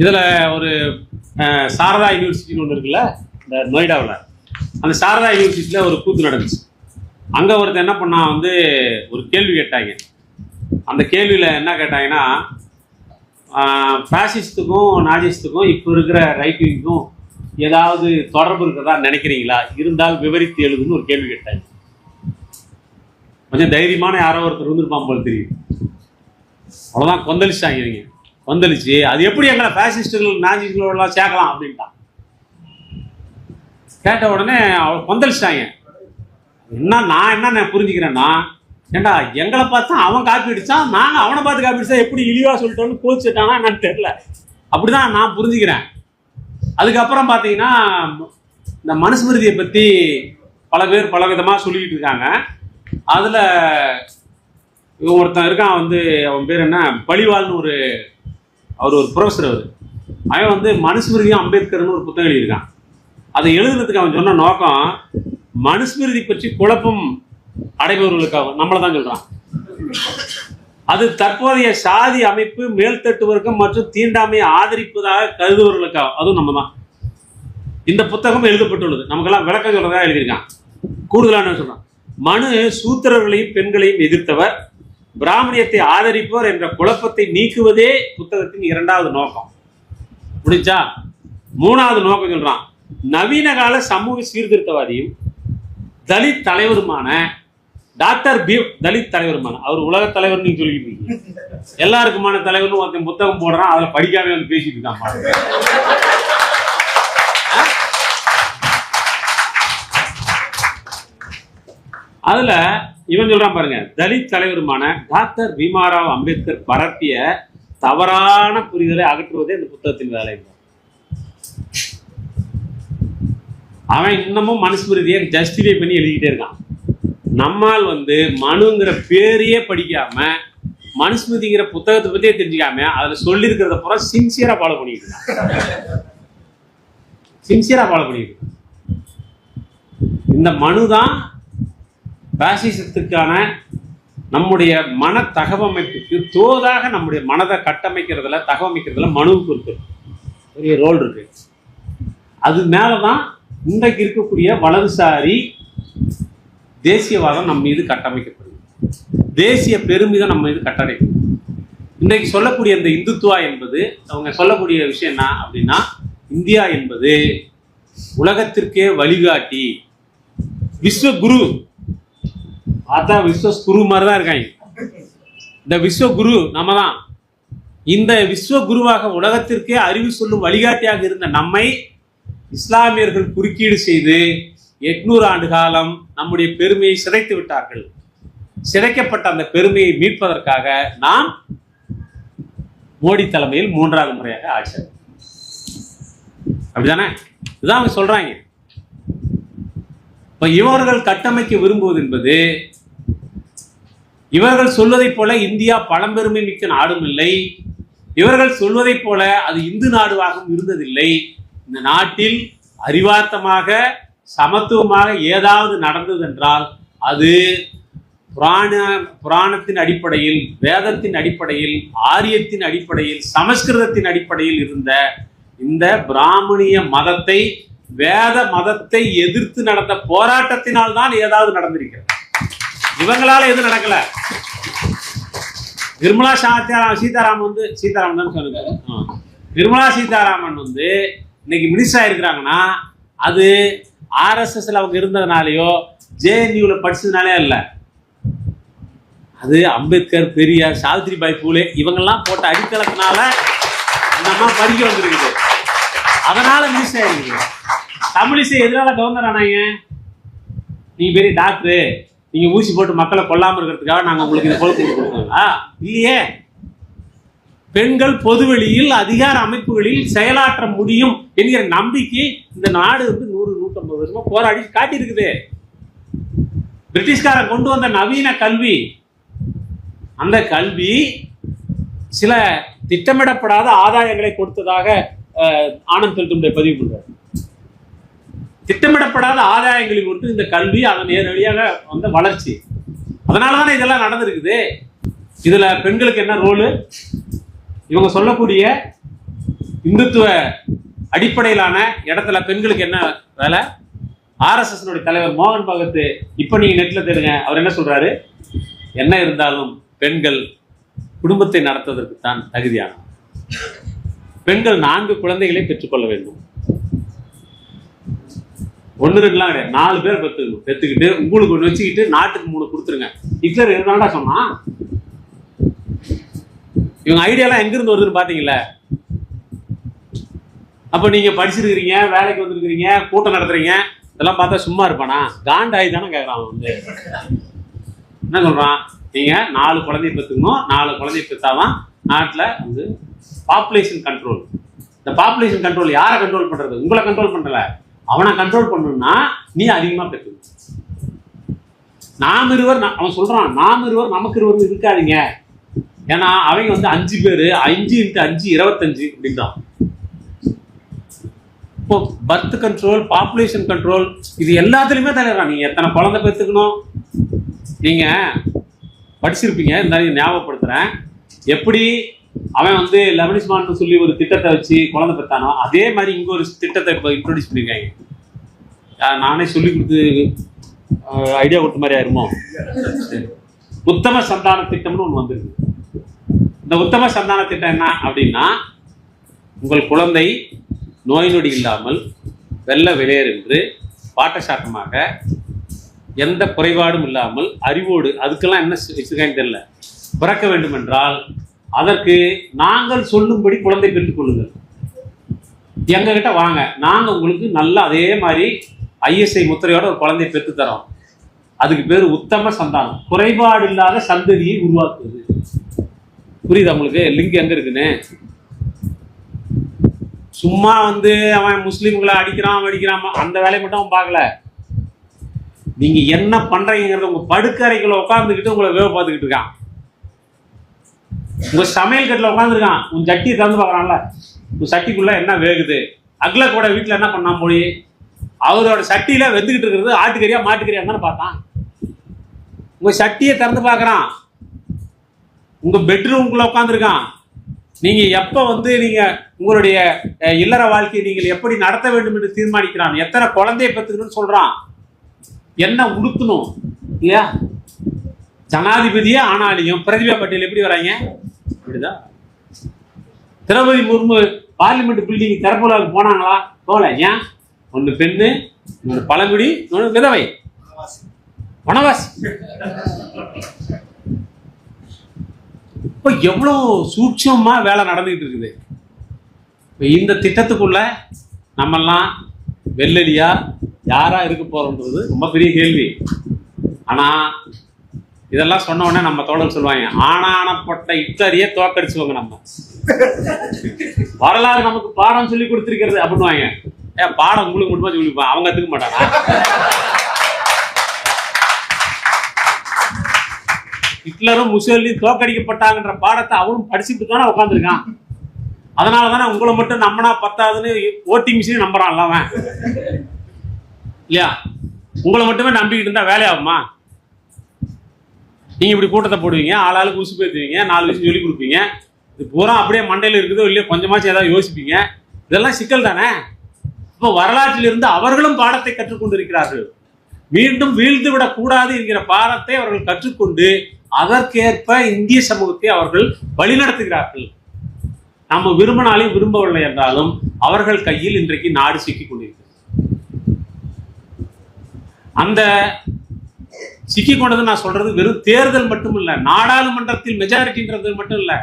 இதுல ஒரு சாரதா யூனிவர்சிட்டின்னு ஒன்று இருக்குல்ல, இந்த நொய்டாவில், அந்த சாரதா யூனிவர்சிட்டியில் ஒரு கூத்து நடந்துச்சு. அங்கே ஒருத்தர் என்ன பண்ணா வந்து ஒரு கேள்வி கேட்டாங்க. அந்த கேள்வியில் என்ன கேட்டாங்கன்னா, பாசிஸ்டுக்கும் நாஜிஸ்டுக்கும் இப்போ இருக்கிற ரைட் விங்கும் ஏதாவது தொடர்பு இருக்கிறதா நினைக்கிறீங்களா? இருந்தால் விவரித்து எழுதுன்னு ஒரு கேள்வி கேட்டாங்க. கொஞ்சம் தைரியமான யாரோ ஒருத்தர் இருந்திருப்பான் போல தெரியும். அவ்வளோதான், கொந்தளிச்சாங்க இவங்க. கொந்தளிச்சு அது எப்படி எங்களை பாசிஸ்டுகள் நாஜிஸ்களோடலாம் சேர்க்கலாம் அப்படின்ட்டான். கேட்ட உடனே அவர் கொந்தளிச்சாங்க. நான் என்ன புரிஞ்சுக்கிறேன்னா, ஏண்டா எங்களை பார்த்தா அவன் காப்பி அடிச்சான், நாங்கள் அவனை பார்த்து காப்பி அடிச்சா எப்படி இழிவா சொல்லிட்டோன்னு கோச்சிட்டானா என்னன்னு தெரியல. அப்படிதான் நான் புரிஞ்சுக்கிறேன். அதுக்கப்புறம் பார்த்தீங்கன்னா, இந்த மனுஸ்மிருதியை பற்றி பல பேர் பல விதமாக சொல்லிக்கிட்டு இருக்காங்க. அதில் இவன் ஒருத்தன் இருக்கான் வந்து, அவன் பேர் என்ன, பழிவாள்னு அவர் ஒரு ப்ரொஃபஸர். அவன் வந்து மனுஸ்மிருதியும் அம்பேத்கர்னு ஒரு புத்தகம் எழுதியிருக்கான். அதை எழுதுறதுக்கு அவன் சொன்ன நோக்கம், மனுஸ்மிருதி பற்றி குழப்பம் அடைபவர்களுக்காக நம்மளை தான் சொல்றான். அது தற்போதைய சாதி அமைப்பு, மேல்தட்டு வர்க்கம் மற்றும் தீண்டாமையை ஆதரிப்பதாக கருதுவர்களுக்காக, அதுவும் நம்ம தான். இந்த புத்தகம் எழுதப்பட்டுள்ளது, நமக்கெல்லாம் விளக்கம் சொல்றதா எழுதியிருக்கான். கூடுதலான சொல்றான், மனு சூத்திரர்களையும் பெண்களையும் எதிர்த்தவர், பிராமணியத்தை ஆதரிப்பவர் என்ற குழப்பத்தை நீக்குவதே புத்தகத்தின் 2வது நோக்கம். முடிச்சா 3வது நோக்கம் சொல்றான், நவீன கால சமூக சீர்திருத்தவாதியும் தலித் தலைவருமான டாக்டர் தலித் தலைவருமான, அவர் உலக தலைவர் நீங்க சொல்லிட்டு இருக்கீங்க, எல்லாருக்குமான தலைவர்னு ஒருத்தன் புத்தகம் போடுறான், அதுல படிக்காம வந்து பேசிட்டு இருக்கான். அதுல இவன் சொல்றான் பாருங்க, தலித் தலைவருமான டாக்டர் பீமாராவ் அம்பேத்கர் பரப்பிய தவறான புரிதலை அகற்றுவதே இந்த புத்தகத்தின் வேலை. அவன் இன்னமும் மனுஸ்மிருதியை ஜஸ்டிஃபை பண்ணி எழுதிக்கிட்டே இருக்கான். நம்மால் வந்து மனுங்கிற பேரையே படிக்காம, மனுஸ்மிருதிங்கிற புத்தகத்தை பத்தியே தெரிஞ்சுக்காம, அதுல சொல்லி இருக்கிறத பூரா சின்சியரா ஃபாலோ பண்ணிட்டு இருக்கான். சின்சியரா ஃபாலோ பண்ணிட்டு இருக்கான். இந்த மனுதான் பாசிசத்துக்கான நம்முடைய மன தகவமைப்புக்கு தோதாக நம்முடைய மனதை கட்டமைக்கிறதுல, தகவமைக்கிறதுல மனுவுக்கு இருக்கு பெரிய ரோல் இருக்கு. அது மேலதான் இன்றைக்கு இருக்கக்கூடிய வலதுசாரி தேசியவாதம் நம் மீது கட்டமைக்கப்படுது, தேசிய பெருமிதம் நம்ம மீது கட்டமைக்கப்படுது. இன்றைக்கு சொல்லக்கூடிய இந்த இந்துத்துவா என்பது, அவங்க சொல்லக்கூடிய விஷயம் என்ன அப்படின்னா, இந்தியா என்பது உலகத்திற்கே வழிகாட்டி, விஸ்வகுரு. பார்த்தா விஸ்வகுரு மாதிரிதான் இருக்காங்க. இந்த விஸ்வகுரு நம்ம தான். இந்த விஸ்வகுருவாக உலகத்திற்கே அறிவு சொல்லும் வழிகாட்டியாக இருந்த நம்மை இஸ்லாமியர்கள் குறுக்கீடு செய்து 800 ஆண்டு காலம் நம்முடைய பெருமையை சிதைத்து விட்டார்கள். சிதைக்கப்பட்ட அந்த பெருமையை மீட்பதற்காக நாம் மோடி தலைமையில் 3வது முறையாக ஆட்சி. அப்படிதானே? இதுதான் அவங்க சொல்றாங்க. இப்ப இவர்கள் கட்டமைக்க விரும்புவது என்பது, இவர்கள் சொல்வதைப் போல இந்தியா பழம்பெருமை மிக்க நாடும் இல்லை, இவர்கள் சொல்வதைப் போல அது இந்து நாடுவாகவும் இருந்ததில்லை. இந்த நாட்டில் அறிவார்த்தமாக சமத்துவமாக ஏதாவது நடந்தது என்றால் அது புராணத்தின் அடிப்படையில், வேதத்தின் அடிப்படையில், ஆரியத்தின் அடிப்படையில், சமஸ்கிருதத்தின் அடிப்படையில் இருந்த இந்த பிராமணிய மதத்தை, வேத மதத்தை எதிர்த்து நடந்த போராட்டத்தினால் தான் ஏதாவது நடந்திருக்கிறது. இவங்களால எதுவும் நடக்கல. நிர்மலா சீதாராமன் தான் சொல்லுங்க. நிர்மலா சீதாராமன் இன்னைக்கு மினிஸ்டரா இருக்கிறாங்கன்னா அது RSSல அவங்க இருந்ததுனாலயோ JNUல படிச்சதுனாலே இல்ல. அது அம்பேத்கர், பெரியார், சாவித்ரிபாய் பூலே இவங்கெல்லாம் போட்ட அடித்தளத்தினால நம்ம படிக்க வந்திருக்குது. அதனால மினிஸ்டர் ஆயிருக்குது. தமிழிசை எதனால கவர்னர் ஆனாங்க? நீங்க பெரிய டாக்டரு, நீங்க ஊசி போட்டு மக்களை கொல்லாம இருக்கிறதுக்காக நாங்க உங்களுக்கு இந்த பொறுப்பு கொடுக்கணுங்களா? இல்லையே. பெண்கள் பொதுவெளியில் அதிகார அமைப்புகளில் செயலாற்ற முடியும் என்கிற நம்பிக்கை இந்த நாடு 100-150 வருஷமா போராடி காட்டியிருக்குது. பிரிட்டிஷ்காரன் கொண்டு வந்த நவீன கல்வி, அந்த கல்வி சில திட்டமிடப்படாத ஆதாயங்களை கொடுத்ததாக ஆனந்த் செல்தும்பே பதிவு பண்றார். திட்டமிடப்படாத ஆதாயங்களில் ஒன்று இந்த கல்வி, அதன் நேரடியாக வந்த வளர்ச்சி. அதனாலதானே இதெல்லாம் நடந்திருக்குது. இதுல பெண்களுக்கு என்ன ரோலு? இவங்க சொல்லக்கூடிய இந்துத்துவ அடிப்படையிலான இடத்துல பெண்களுக்கு என்ன வேலை? RSS தலைவர் மோகன் பகத் இப்ப நீங்க நெட்ல தேடுங்க, அவர் என்ன சொல்றாரு? என்ன இருந்தாலும் பெண்கள் குடும்பத்தை நடத்துவதற்கு தான் தகுதியான பெண்கள் 4 குழந்தைகளை பெற்றுக்கொள்ள வேண்டும். 1-2லாம் கிடையாது, 4 பேர் பெற்றுக்கிட்டு உங்களுக்கு 1 வச்சுக்கிட்டு நாட்டுக்கு 3 கொடுத்துருங்க. ஹிட்லர் என்னடா சொன்னா? இவங்க ஐடியாலாம் எங்கிருந்து வருதுன்னு பாத்தீங்களா? அப்ப நீங்க படிச்சிருக்கிறீங்க, வேலைக்கு வந்திருக்கிறீங்க, கூட்டம் நடத்துறீங்க, இதெல்லாம் பார்த்தா சும்மா இருப்பானா? காண்டாயி தானே கேட்கறான். என்ன சொல்றான்? நீங்க 4 குழந்தைய பெற்றுக்கணும், 4 குழந்தைய பெற்றாதான் நாட்டில் பாப்புலேஷன் கண்ட்ரோல். இந்த பாப்புலேஷன் கண்ட்ரோல் யாரை கண்ட்ரோல் பண்றது? உங்களை கண்ட்ரோல் பண்றல, அவனை கண்ட்ரோல் பண்ணணும்னா நீ அதிகமா பெற்றுக்கணும். நாம் இருவர், அவன் சொல்றான், நாம் இருவர் நமக்கு இருவர் இருக்காதீங்க. ஏன்னா அவங்க 5 பேரு, 5 × 5 25 அப்படின்றான். இப்போ பர்த் கண்ட்ரோல், பாப்புலேஷன் கண்ட்ரோல், இது எல்லாத்துலயுமே தலைவரான். நீங்க எத்தனை குழந்தை பெற்றுக்கணும்? நீங்க படிச்சிருப்பீங்க, இருந்தாலும் ஞாபகப்படுத்துறேன். எப்படி அவன் லெபனிஸ்மான் சொல்லி ஒரு திட்டத்தை வச்சு குழந்தை பெற்றானோ, அதே மாதிரி இங்க ஒரு திட்டத்தை இப்போ இன்ட்ரோடியூஸ் பண்ணிருக்காங்க. நானே சொல்லி கொடுத்து ஐடியா கொடுத்த மாதிரி ஆயிருமோ? உத்தம சந்தான திட்டம்னு ஒன்று வந்திருக்கு. இந்த உத்தம சந்தான திட்டம் என்ன அப்படின்னா, உங்கள் குழந்தை நோய் நொடி இல்லாமல் வெள்ள வெளியேறு என்று பாட்டசாட்டமாக எந்த குறைபாடும் இல்லாமல் அறிவோடு, அதுக்கெல்லாம் என்ன வச்சிருக்கான்னு தெரியல, பிறக்க வேண்டும் என்றால் அதற்கு நாங்கள் சொல்லும்படி குழந்தை பெற்றுக் கொள்ளுங்கள். எங்க கிட்ட வாங்க, நாங்க உங்களுக்கு நல்லா அதே மாதிரி ISI முத்திரையோட ஒரு குழந்தையை பெற்று தரோம். அதுக்கு பேர் உத்தம சந்தானம், குறைபாடு இல்லாத சந்ததியை உருவாக்குவது. புரியுது உங்களுக்கு? லிங்க் எங்க இருக்குன்னு? சும்மா அவன் முஸ்லீம்களை அடிக்கிறான் அந்த வேலையை மட்டும் அவன் பார்க்கல. நீங்க என்ன பண்றீங்கிறத உங்க படுக்கறைக்குள்ள உட்காந்துக்கிட்டு உங்களை வேவை பார்த்துக்கிட்டு இருக்கான். உங்க சமையல் கட்டில உட்காந்துருக்கான், உன் சட்டியை திறந்து பார்க்கறான்ல, உன் சட்டிக்குள்ள என்ன வேகுது. அக்லக்கோட வீட்டுல என்ன பண்ணா மொழி? அவரோட சட்டியில வெந்துகிட்டு இருக்கிறது ஆட்டுக்கறியா மாட்டுக்கறியா தானே பார்த்தான். உங்க சட்டியை திறந்து பார்க்கறான். உங்க பெட்ரூம்குள்ள உட்காந்துருக்கான். நீங்க எப்ப நீங்க உங்களுடைய இல்லற வாழ்க்கையை நீங்கள் எப்படி நடத்த வேண்டும் என்று தீர்மானிக்கிறான். எத்தனை குழந்தைய பெற்றுக்கணும்னு சொல்றான். என்ன உடுத்தணும் இல்லையா? ஜனாதிபதியே ஆனாலையும் பிரதிபா பட்டேல் எப்படி வராங்க? இப்படிதான். திரௌபதி முர்மு பார்லிமெண்ட் பில்டிங் திறப்புலாவுக்கு போனாங்களா? போல. ஏன்? ஒன்னு பெண்ணு, இன்னொரு பழங்குடி, இன்னொரு விதவை, வனவாசி. இப்ப எவ்வளவு சூட்சமா வேலை நடந்துகிட்டு இருக்குது. இந்த திட்டத்துக்குள்ள நம்மெல்லாம் வெள்ளடியா யாரா இருக்க போறோம்ன்றது ரொம்ப பெரிய கேள்வி. ஆனா இதெல்லாம் சொன்ன உடனே நம்ம தோழர் சொல்லுவாங்க, ஆனானப்பட்ட ஹிட்லரையே தோக்கடிச்சுவாங்க. நம்ம வரலாறு நமக்கு பாடம் சொல்லி கொடுத்திருக்கிறது அப்படின்னுவாங்க. பாடம் உங்களுக்கு மட்டுமா சொல்லிப்பான், அவங்க கத்துக்க மாட்டாங்க. ஹிட்லரும் முசோலினியும் தோக்கடிக்கப்பட்டாங்கன்ற பாடத்தை அவனும் படிச்சுட்டு தானே உட்காந்துருக்கான். அதனாலதானே உங்களை மட்டும் நம்பினா பத்தாதுன்னு ஓட்டிங் மிஷின் நம்புறான் அவன் இல்லையா? உங்களை மட்டுமே நம்பிக்கிட்டு இருந்தா வேலையாகுமா? நீங்க இப்படி கூட்டத்தை போடுவீங்க, ஆளாளுக்கு உசு பேத்துவீங்க, 4 விஷயம் சொல்லி கொடுப்பீங்க, இது பூரா அப்படியே மண்டையில் இருக்குதோ இல்லையோ கொஞ்சமாச்சும் ஏதாவது யோசிப்பீங்க. இதெல்லாம் சிக்கல் தானே. இப்போ வரலாற்றிலிருந்து அவர்களும் பாடத்தை கற்றுக்கொண்டிருக்கிறார்கள். மீண்டும் வீழ்ந்து விடக்கூடாது என்கிற பாடத்தை அவர்கள் கற்றுக்கொண்டு அதற்கேற்ப இந்திய சமூகத்தை அவர்கள் வழிநடத்துகிறார்கள். நம்ம விரும்பினாலும் விரும்பவில்லை என்றாலும் அவர்கள் கையில் இன்றைக்கு நாடு சிக்கிக் கொண்டிருக்கிறது. அந்த சிக்கிக் கொண்டது நான் சொல்றது வெறும் தேர்தல் மட்டும் இல்ல, நாடாளுமன்றத்தில் மெஜாரிட்டின்றது மட்டும் இல்ல.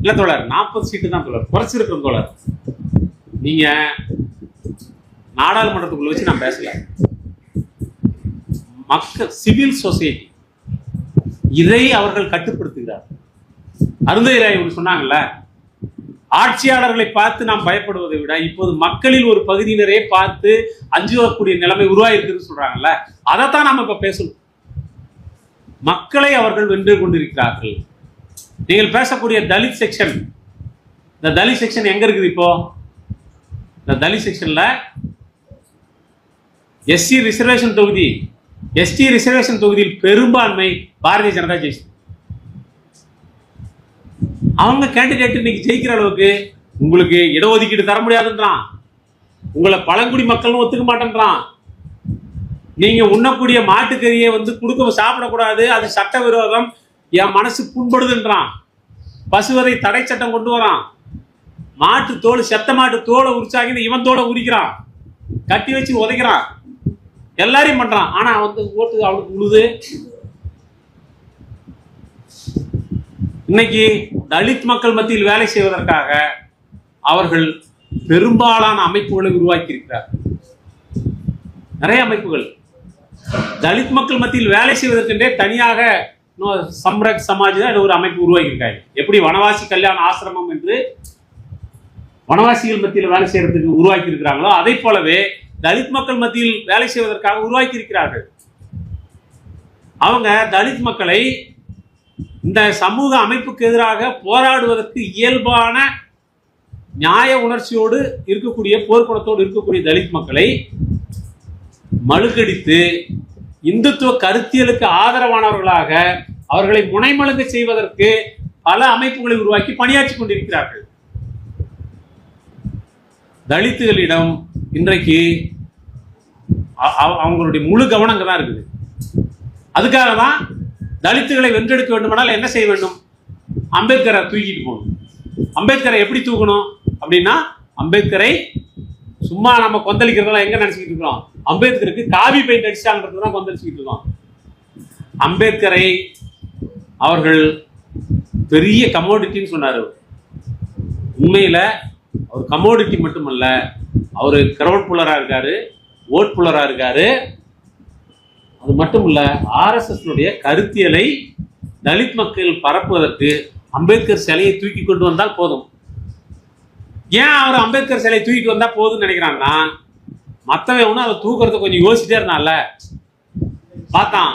இல்ல தோழர், 40 சீட்டு தான் தோழர், குறைச்சிருக்கிற தோழர். நீங்க நாடாளுமன்றத்துக்குள்ள வச்சு நான் பேசல. மக்கள், சிவில் சொசைட்டி, இதை அவர்கள் கட்டுப்படுத்துகிறார். அருந்ததிராய் சொன்னாங்கல்ல, ஆட்சியாளர்களை பார்த்து நாம் பயப்படுவதை விட இப்போது மக்களில் ஒரு பகுதியினரே பார்த்து அஞ்சுவக்கூடிய நிலைமை உருவாயிருக்குன்னு சொல்றாங்கல்ல, அதைத்தான் நம்ம இப்ப பேசணும். மக்களை அவர்கள் வென்று கொண்டிருக்கிறார்கள். நீங்கள் பேசக்கூடிய தலித் செக்ஷன், இந்த தலித் செக்ஷன் எங்க இருக்குது? இப்போ இந்த தலித் செக்ஷன்ல எஸ்சி ரிசர்வேஷன் தொகுதி, எஸ்டி ரிசர்வேஷன் தொகுதியில் பெரும்பான்மை பாரதிய ஜனதா ஜெயிச்சு. அவங்க கேண்டிடேட் இன்னைக்கு ஜெயிக்கிற அளவுக்கு உங்களுக்கு இடஒதுக்கீடு தர முடியாதுன்றான், உங்களை பழங்குடி மக்கள் ஒத்துக்க மாட்டேன்றான், நீங்க உண்ணக்கூடிய மாட்டுக்கறியை கொடுக்க சாப்பிடக்கூடாது, அது சட்டவிரோதம், என் மனசு புண்படுதுன்றான், பசுவதை தடை சட்டம் கொண்டு வரான், மாட்டு தோல், செத்த மாட்டு தோலை உரிச்சாங்க இவன் தோலை உரிக்கிறான், கட்டி வச்சு உதைக்கிறான், எல்லாரையும் பண்றான். ஆனா ஓட்டு அவனுக்கு உழுது. இன்னைக்கு தலித் மக்கள் மத்தியில் வேலை செய்வதற்காக அவர்கள் பெரும்பாலான அமைப்புகளை உருவாக்கி இருக்கிறார். நிறைய அமைப்புகள் தலித் மக்கள் மத்தியில் வேலை செய்வதற்கென்றே தனியாக சம்ரக் சமாஜ் தான் ஒரு அமைப்பு உருவாக்கி இருக்காங்க. எப்படி வனவாசி கல்யாண ஆசிரமம் என்று வனவாசிகள் மத்தியில் வேலை செய்யறதுக்கு உருவாக்கி இருக்கிறாங்களோ, அதை போலவே தலித் மக்கள் மத்தியில் வேலை செய்வதற்காக உருவாக்கி இருக்கிறார்கள். அவங்க தலித் மக்களை இந்த சமூக அமைப்புக்கு எதிராக போராடுவதற்கு இயல்பான நியாய உணர்ச்சியோடு இருக்கக்கூடிய, போர்க்குணத்தோடு இருக்கக்கூடிய தலித் மக்களை மழுக்கடித்து இந்துத்துவ கருத்தியலுக்கு ஆதரவானவர்களாக அவர்களை முனைமழுங்க செய்வதற்கு பல அமைப்புகளை உருவாக்கி பணியாற்றி கொண்டிருக்கிறார்கள். தலித்துகளிடம் இன்றைக்கு அவங்களுடைய முழு கவனம் தான் இருக்குது. அதுக்காக தான் தலித்துகளை வென்றெடுக்க வேண்டுமானால் என்ன செய்ய வேண்டும்? அம்பேத்கரை தூக்கிட்டு போகணும். அம்பேத்கரை எப்படி தூக்கணும் அப்படின்னா, அம்பேத்கரை சும்மா நம்ம கொந்தளிக்கிறதெல்லாம் எங்க நினைச்சுக்கிட்டு இருக்கிறோம், அம்பேத்கருக்கு காவி பெயிண்ட் அடிச்சாங்கிறது தான் கொந்தளிச்சுக்கிட்டு இருக்கோம். அம்பேத்கரை அவர்கள் பெரிய கமோடிட்டின்னு சொன்னார். உண்மையில அவர் கமோடிட்டி மட்டுமல்ல, அவரு கிரவுட் புல்லரா இருக்காரு, ஓட் புல்லரா இருக்காரு. அது மட்டும் இல்ல, RSS கருத்தியலை தலித் மக்கள் பரப்புவதற்கு அம்பேத்கர் சிலையை தூக்கி கொண்டு வந்தால் போதும். ஏன் அவர் அம்பேத்கர் சிலையை தூக்கிட்டு வந்தா போதும்னு நினைக்கிறாங்கன்னா, மற்றவன் ஒன்றும் அதை தூக்குறத கொஞ்சம் யோசிச்சிட்டே இருந்தான்ல, பார்த்தான்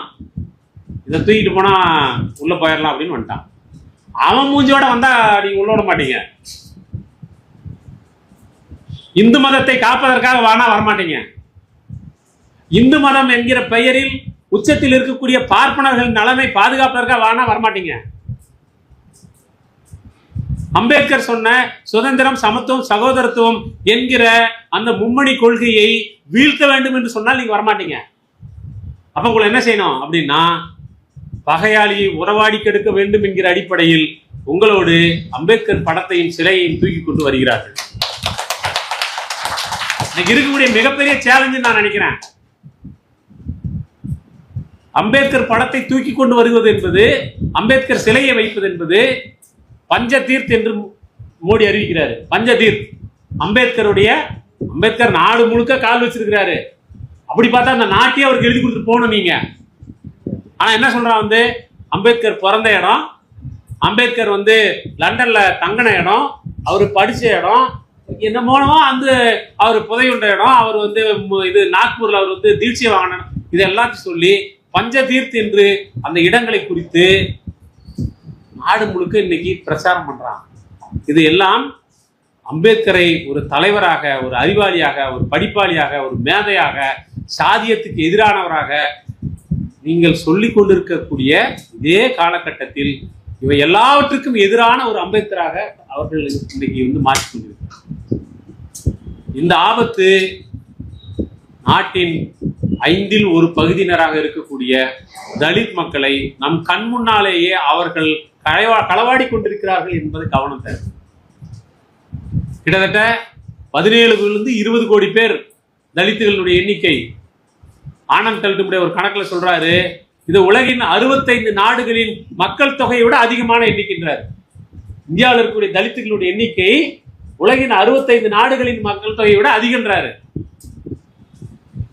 இதை தூக்கிட்டு போனா உள்ள போயிடலாம் அப்படின்னு வந்துட்டான். அவன் மூஞ்சியோட வந்தா நீங்க உள்ள விட மாட்டீங்க. இந்து மதத்தை காப்பதற்காக வானா வரமாட்டீங்க. இந்து மதம் என்கிற பெயரில் உச்சத்தில் இருக்கக்கூடிய பார்ப்பனர்கள் நலனை பாதுகாப்பதற்காக வானா வரமாட்டீங்க. அம்பேத்கர் சொன்ன சுதந்திரம், சமத்துவம், சகோதரத்துவம் என்கிற அந்த மும்மணி கொள்கையை வீழ்த்த வேண்டும் என்று சொன்னால் நீங்க வரமாட்டீங்க. அப்ப உங்களை என்ன செய்யணும் அப்படின்னா, பகையாளியை உறவாடி கெடுக்க வேண்டும் என்கிற அடிப்படையில் உங்களோடு அம்பேத்கர் படத்தையும் சிலையையும் தூக்கி கொண்டு வருகிறார்கள். இன்னைக்கு இருக்கக்கூடிய மிகப்பெரிய சேலஞ்சு நான் நினைக்கிறேன். அம்பேத்கர் படத்தை தூக்கி கொண்டு வருவது என்பது, அம்பேத்கர் சிலையை வைப்பது என்பது பஞ்சதீர்த் என்று மோடி அறிவிக்கிறாரு. பஞ்சதீர்த் அம்பேத்கர் நாடு முழுக்க கால் வச்சிருக்கிறாரு. அப்படி பார்த்தா அந்த நாட்டையே அவருக்கு எழுதி கொடுத்துட்டு போகணும் நீங்க. ஆனா என்ன சொல்றான், அம்பேத்கர் பிறந்த இடம், அம்பேத்கர் லண்டன்ல தங்கின இடம், அவர் படிச்ச இடம், என்ன மூலமா அவர் புதையுண்ட இடம், அவர் இது நாக்பூர்ல அவர் தீட்சை வாங்கின, இதெல்லாம் சொல்லி பஞ்சதீர்த் என்று அந்த இடங்களை குறித்து நாடு முழுக்க இன்னைக்கு பிரச்சாரம் பண்றான். இது எல்லாம் அம்பேத்கரை ஒரு தலைவராக, ஒரு அறிவாளியாக, ஒரு படிப்பாளியாக, ஒரு மேதையாக, சாதியத்துக்கு எதிரானவராக நீங்கள் சொல்லிக் கொண்டிருக்கக்கூடிய இதே காலகட்டத்தில் இவை எல்லாவற்றுக்கும் எதிரான ஒரு அம்பேத்கராக அவர்கள் இன்னைக்கு மாற்றிக்கொண்டிருக்கிறார். இந்த ஆபத்து நாட்டின் 5இல் 1 பகுதியினராக இருக்கக்கூடிய தலித் மக்களை நம் கண் முன்னாலேயே அவர்கள் களவாடி கொண்டிருக்கிறார்கள் என்பது கவனம் தேவை. கிட்டத்தட்ட 17 - 20 கோடி பேர் தலித்துகளுடைய எண்ணிக்கை. ஆனந்த் தலித்துடைய ஒரு கணக்கில் சொல்றாரு, இது உலகின் 65 நாடுகளின் மக்கள் தொகையை விட அதிகமான எண்ணிக்கைன்றார். இந்தியாவில் இருக்கக்கூடிய தலித்துகளுடைய எண்ணிக்கை உலகின் 65 நாடுகளின் மக்கள் தொகையை விட அதிகன்றாரு.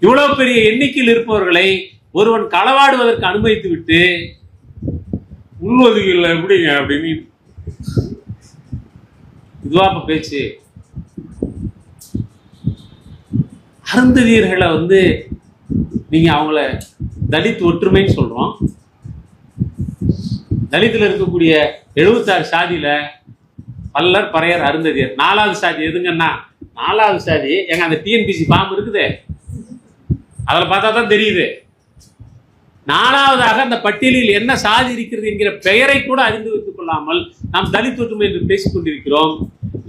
இவ்வளவு பெரிய எண்ணிக்கையில் இருப்பவர்களை ஒருவன் களவாடுவதற்கு அனுமதித்து விட்டு உள்ஒதுக்கீடுல எப்படிங்க அப்படின்னு இதுவா பேச்சு. அருந்ததியர்களை நீங்க அவங்கள தலித் ஒற்றுமைன்னு சொல்றோம். தலித்துல இருக்கக்கூடிய 76 சாதியில பல்லர், பறையர், அருந்ததியர். 4வது சாதி எதுங்கன்னா, 4வது சாதி எங்க அந்த டிஎன்பிசி ஃபார்ம் இருக்குது, அதில் பார்த்தா தான் தெரியுது. 4வதாக அந்த பட்டியலில் என்ன சாதி இருக்கிறது என்கிற பெயரை கூட அறிந்து வைத்துக் கொள்ளாமல் நாம் தலித் ஒற்றுமை என்று பேசிக் கொண்டிருக்கிறோம்.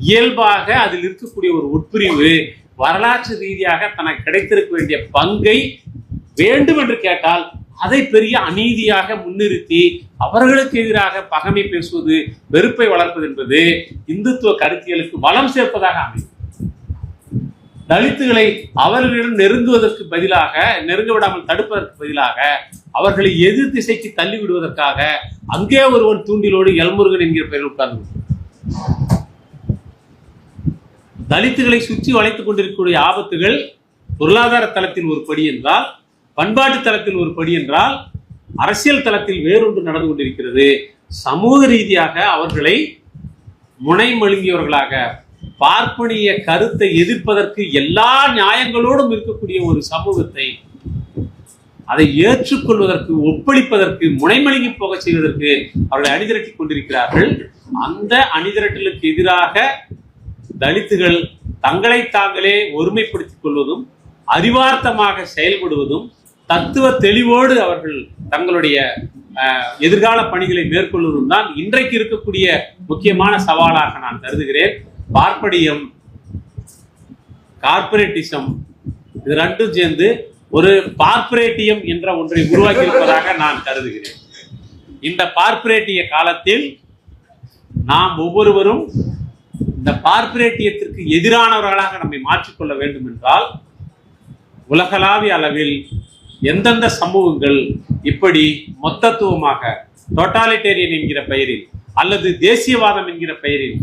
இயல்பாக அதில் இருக்கக்கூடிய ஒரு உட்பிரிவு வரலாற்று ரீதியாக தனக்கு கிடைத்திருக்க வேண்டிய பங்கை வேண்டும் என்று கேட்டால் அதை பெரிய அநீதியாக முன்னிறுத்தி அவர்களுக்கு எதிராக பகைமை பேசுவது, வெறுப்பை வளர்ப்பது என்பது இந்துத்துவ கருத்தியலுக்கு வளம் சேர்ப்பதாக அமையும். தலித்துகளை அவர்களிடம் நெருங்குவதற்கு பதிலாக, நெருங்க விடாமல் தடுப்பதற்கு பதிலாக அவர்களை எதிர் திசைக்கு தள்ளி விடுவதற்காக அங்கே ஒருவன் தூண்டிலோடு எல்முருகன் என்கிற பெயரில் உட்கார்ந்து தலித்துகளை சுற்றி வளைத்துக் கொண்டிருக்கக்கூடிய ஆபத்துகள் பொருளாதார தளத்தில் ஒரு படி என்றால், பண்பாட்டு தளத்தில் ஒரு படி என்றால், அரசியல் தளத்தில் வேறொன்று நடந்து கொண்டிருக்கிறது. சமூக ரீதியாக அவர்களை முனைமழுங்கியவர்களாக, பார்ப்பனிய கருத்தை எதிர்ப்பதற்கு எல்லா நியாயங்களோடும் இருக்கக்கூடிய ஒரு சமூகத்தை அதை ஏற்றுக்கொள்வதற்கு, ஒப்பளிப்பதற்கு, முனைமழுங்கி போக செய்வதற்கு அவர்களை அணிதிரட்டி கொண்டிருக்கிறார்கள். அந்த அணிதிரட்டலுக்கு எதிராக தலித்துகள் தங்களை தாங்களே ஒருமைப்படுத்திக் கொள்வதும், அறிவார்த்தமாக செயல்படுவதும், தத்துவ தெளிவோடு அவர்கள் தங்களுடைய எதிர்கால பணிகளை மேற்கொள்வதும் தான் இன்றைக்கு இருக்கக்கூடிய முக்கியமான சவாலாக நான் கருதுகிறேன். பார்ப்பனியம், கார்பரேட்டிசம், இது ரெண்டும் சேர்ந்து ஒரு பார்ப்பரேட்டியம் என்ற ஒன்றை உருவாக்கி இருப்பதாக நான் கருதுகிறேன். இந்த பார்ப்பரேட்டிய காலத்தில் நாம் ஒவ்வொருவரும் இந்த பார்ப்பரேட்டியத்திற்கு எதிரானவர்களாக நம்மை மாற்றிக்கொள்ள வேண்டும் என்றால், உலகளாவிய அளவில் எந்தெந்த சமூகங்கள் இப்படி மொத்தத்துவமாக டோட்டாலிட்டேரியன் என்கிற பெயரில் அல்லது தேசியவாதம் என்கிற பெயரில்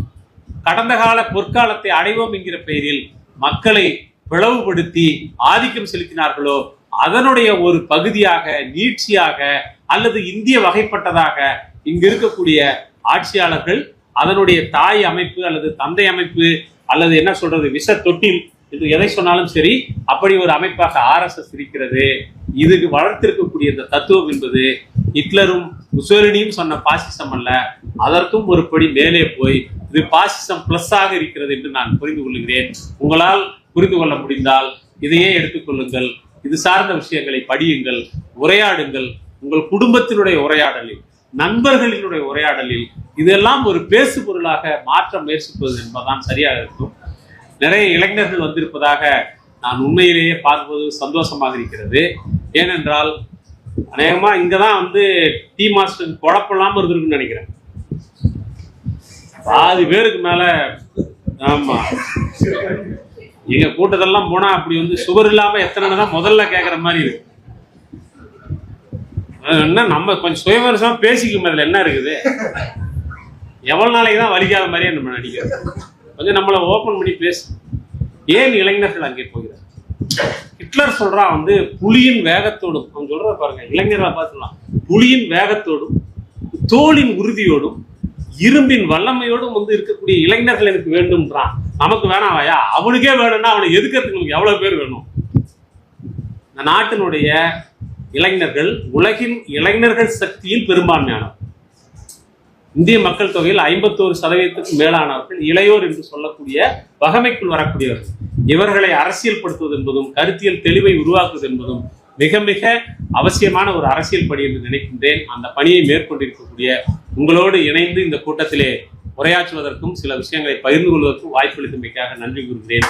கடந்த கால பொற்காலத்தை அடைவோம் என்கிற பெயரில் மக்களை பிளவுபடுத்தி ஆதிக்கம் செலுத்தினார்களோ அதனுடைய ஒரு பகுதியாக, நீட்சியாக அல்லது இந்திய வகைப்பட்டதாக இங்கு இருக்கக்கூடிய ஆட்சியாளர்கள் அதனுடைய தாய் அமைப்பு அல்லது தந்தை அமைப்பு அல்லது என்ன சொல்றது விஷ தொட்டில் என்று எதை சொன்னாலும் சரி, அப்படி ஒரு அமைப்பாக RSS இருக்கிறது. இதுக்கு வளர்த்திருக்கக்கூடிய இந்த தத்துவம் என்பது ஹிட்லரும் முசோலினியும் சொன்ன பாசிசம் அல்ல, அதற்கும் ஒரு படி மேலே போய் இது பாசிசம் பிளஸ் ஆக இருக்கிறது என்று நான் புரிந்து கொள்கிறேன். உங்களால் புரிந்து கொள்ள முடிந்தால் இதையே எடுத்துக்கொள்ளுங்கள். இது சார்ந்த விஷயங்களை படியுங்கள், உரையாடுங்கள். உங்கள் குடும்பத்தினுடைய உரையாடலில், நண்பர்களினுடைய உரையாடலில் இதெல்லாம் ஒரு பேசு பொருளாக மாற்ற முயற்சிப்பது என்பதுதான் சரியாக இருக்கும். நிறைய இளைஞர்கள் வந்திருப்பதாக நான் உண்மையிலேயே பார்ப்பது சந்தோஷமாக இருக்கிறது. ஏனென்றால் அநேகமா இங்கதான் டீ மாஸ்டர் குழப்பம் இருந்திருக்குன்னு நினைக்கிறேன். பாதி பேருக்கு மேல. ஆமா, எங்க கூட்டத்தெல்லாம் போனா அப்படி வந்து சுவர் இல்லாம எத்தனைதான் முதல்ல கேட்கற மாதிரி இருக்கு. என்ன நம்ம கொஞ்சம் சுயவரசமா பேசிக்கும் அதுல என்ன இருக்குது? எவ்வளவு நாளைக்கு தான் வலிக்காத மாதிரியே நம்ம நடிக்கிறது. கொஞ்சம் நம்மளை ஓபன் பண்ணி பேசு. ஏன் இளைஞர்கள் அங்கே போகிறார்? ஹிட்லர் சொல்றான் வந்து புலியின் வேகத்தோடும், அவன் சொல்ற பாருங்க, இளைஞர்களை பார்த்துலாம், புலியின் வேகத்தோடும் தோளின் உறுதியோடும் இரும்பின் வல்லமையோடும் வந்து இருக்கக்கூடிய இளைஞர்கள் எனக்கு வேண்டும்ன்றான். நமக்கு வேணாவாயா? அவனுக்கே வேணும்னா அவனை எதுக்கிறதுக்கு நமக்கு எவ்வளவு பேர் வேணும்? இந்த நாட்டினுடைய இளைஞர்கள் உலகின் இளைஞர்கள் சக்தியில் பெரும்பான்மையானவர். இந்திய மக்கள் தொகையில் 51% மேலானவர்கள் இளையோர் என்று சொல்லக்கூடிய வகமைக்குள் வரக்கூடியவர்கள். இவர்களை அரசியல் படுத்துவது என்பதும் கருத்தியல் தெளிவை உருவாக்குவது என்பதும் மிக மிக அவசியமான ஒரு அரசியல் பணி என்று நினைக்கின்றேன். அந்த பணியை மேற்கொண்டிருக்கக்கூடிய உங்களோடு இணைந்து இந்த கூட்டத்திலே உரையாற்றுவதற்கும் சில விஷயங்களை பகிர்ந்து கொள்வதற்கும் வாய்ப்பளித்தமைக்காக நன்றி கூறுகிறேன்.